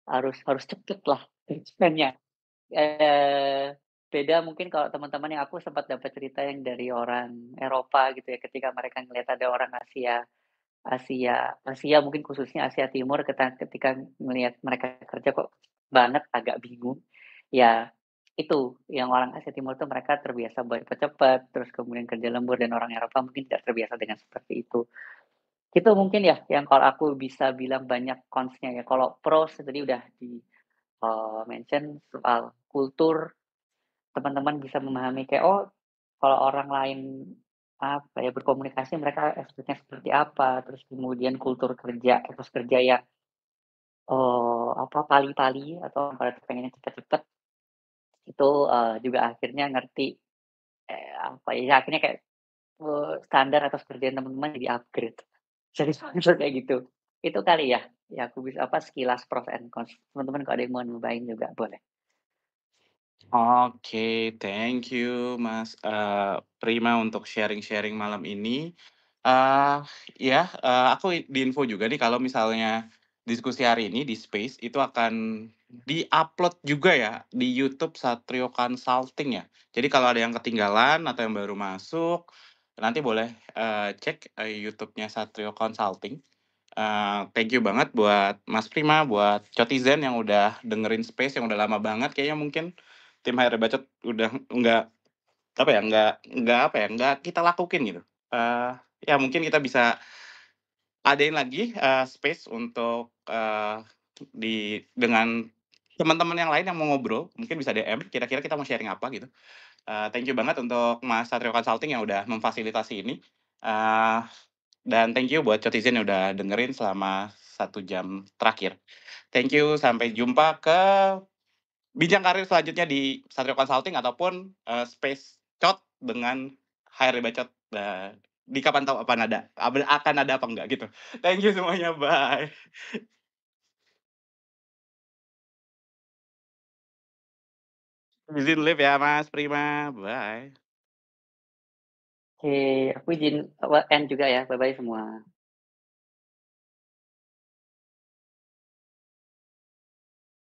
harus cepet lah kerjanya. Beda mungkin kalau teman-teman yang aku sempat dapat cerita yang dari orang Eropa gitu ya, ketika mereka ngelihat ada orang Asia mungkin khususnya Asia Timur ketika ngelihat mereka kerja kok banget, agak bingung. Ya itu, yang orang Asia Timur tuh mereka terbiasa buat cepet-cepet, terus kemudian kerja lembur dan orang Eropa mungkin tidak terbiasa dengan seperti itu. Itu mungkin ya yang kalau aku bisa bilang banyak cons-nya ya. Kalau pros tadi udah di, mention soal kultur, teman-teman bisa memahami kayak, oh kalau orang lain, apa ya, berkomunikasi mereka expect-nya seperti apa, terus kemudian kultur kerja, etos kerja yang, apa, pali-pali atau pada pengennya cepet-cepet, itu, juga akhirnya ngerti, apa ya, akhirnya kayak, standar atas kerjaan teman-teman jadi upgrade. Jadi langsung kayak gitu. Itu kali ya, ya aku bisa apa, sekilas pros and cons. Teman-teman kalau ada yang mau nambahin juga boleh. Oke, thank you Mas, Prima untuk sharing-sharing malam ini. Eee, ya, aku diinfo juga nih kalau misalnya diskusi hari ini di Space itu akan di-upload juga ya di YouTube Satrio Consulting ya. Jadi kalau ada yang ketinggalan atau yang baru masuk, nanti boleh, cek, YouTube-nya Satrio Consulting. Thank you banget buat Mas Prima, buat Cotizen yang udah dengerin Space yang udah lama banget kayaknya mungkin tim HRD Bacot udah apa ya, nggak apa ya, nggak kita lakuin gitu. Eee, ya mungkin kita bisa adain lagi, space untuk, dengan teman-teman yang lain yang mau ngobrol, mungkin bisa DM, kira-kira kita mau sharing apa gitu. Thank you banget untuk Mas Satrio Consulting yang udah memfasilitasi ini, eee, dan thank you buat Cotizen yang udah dengerin selama 1 jam terakhir. Thank you, sampai jumpa ke Bincang karir selanjutnya di Satrio Consulting ataupun, Space Cot dengan HRD Bacot, di kapan tahu akan ada apa enggak gitu. Thank you semuanya, bye. Izin live ya Mas Prima, bye. Oke, aku izin, end juga ya. Bye-bye semua.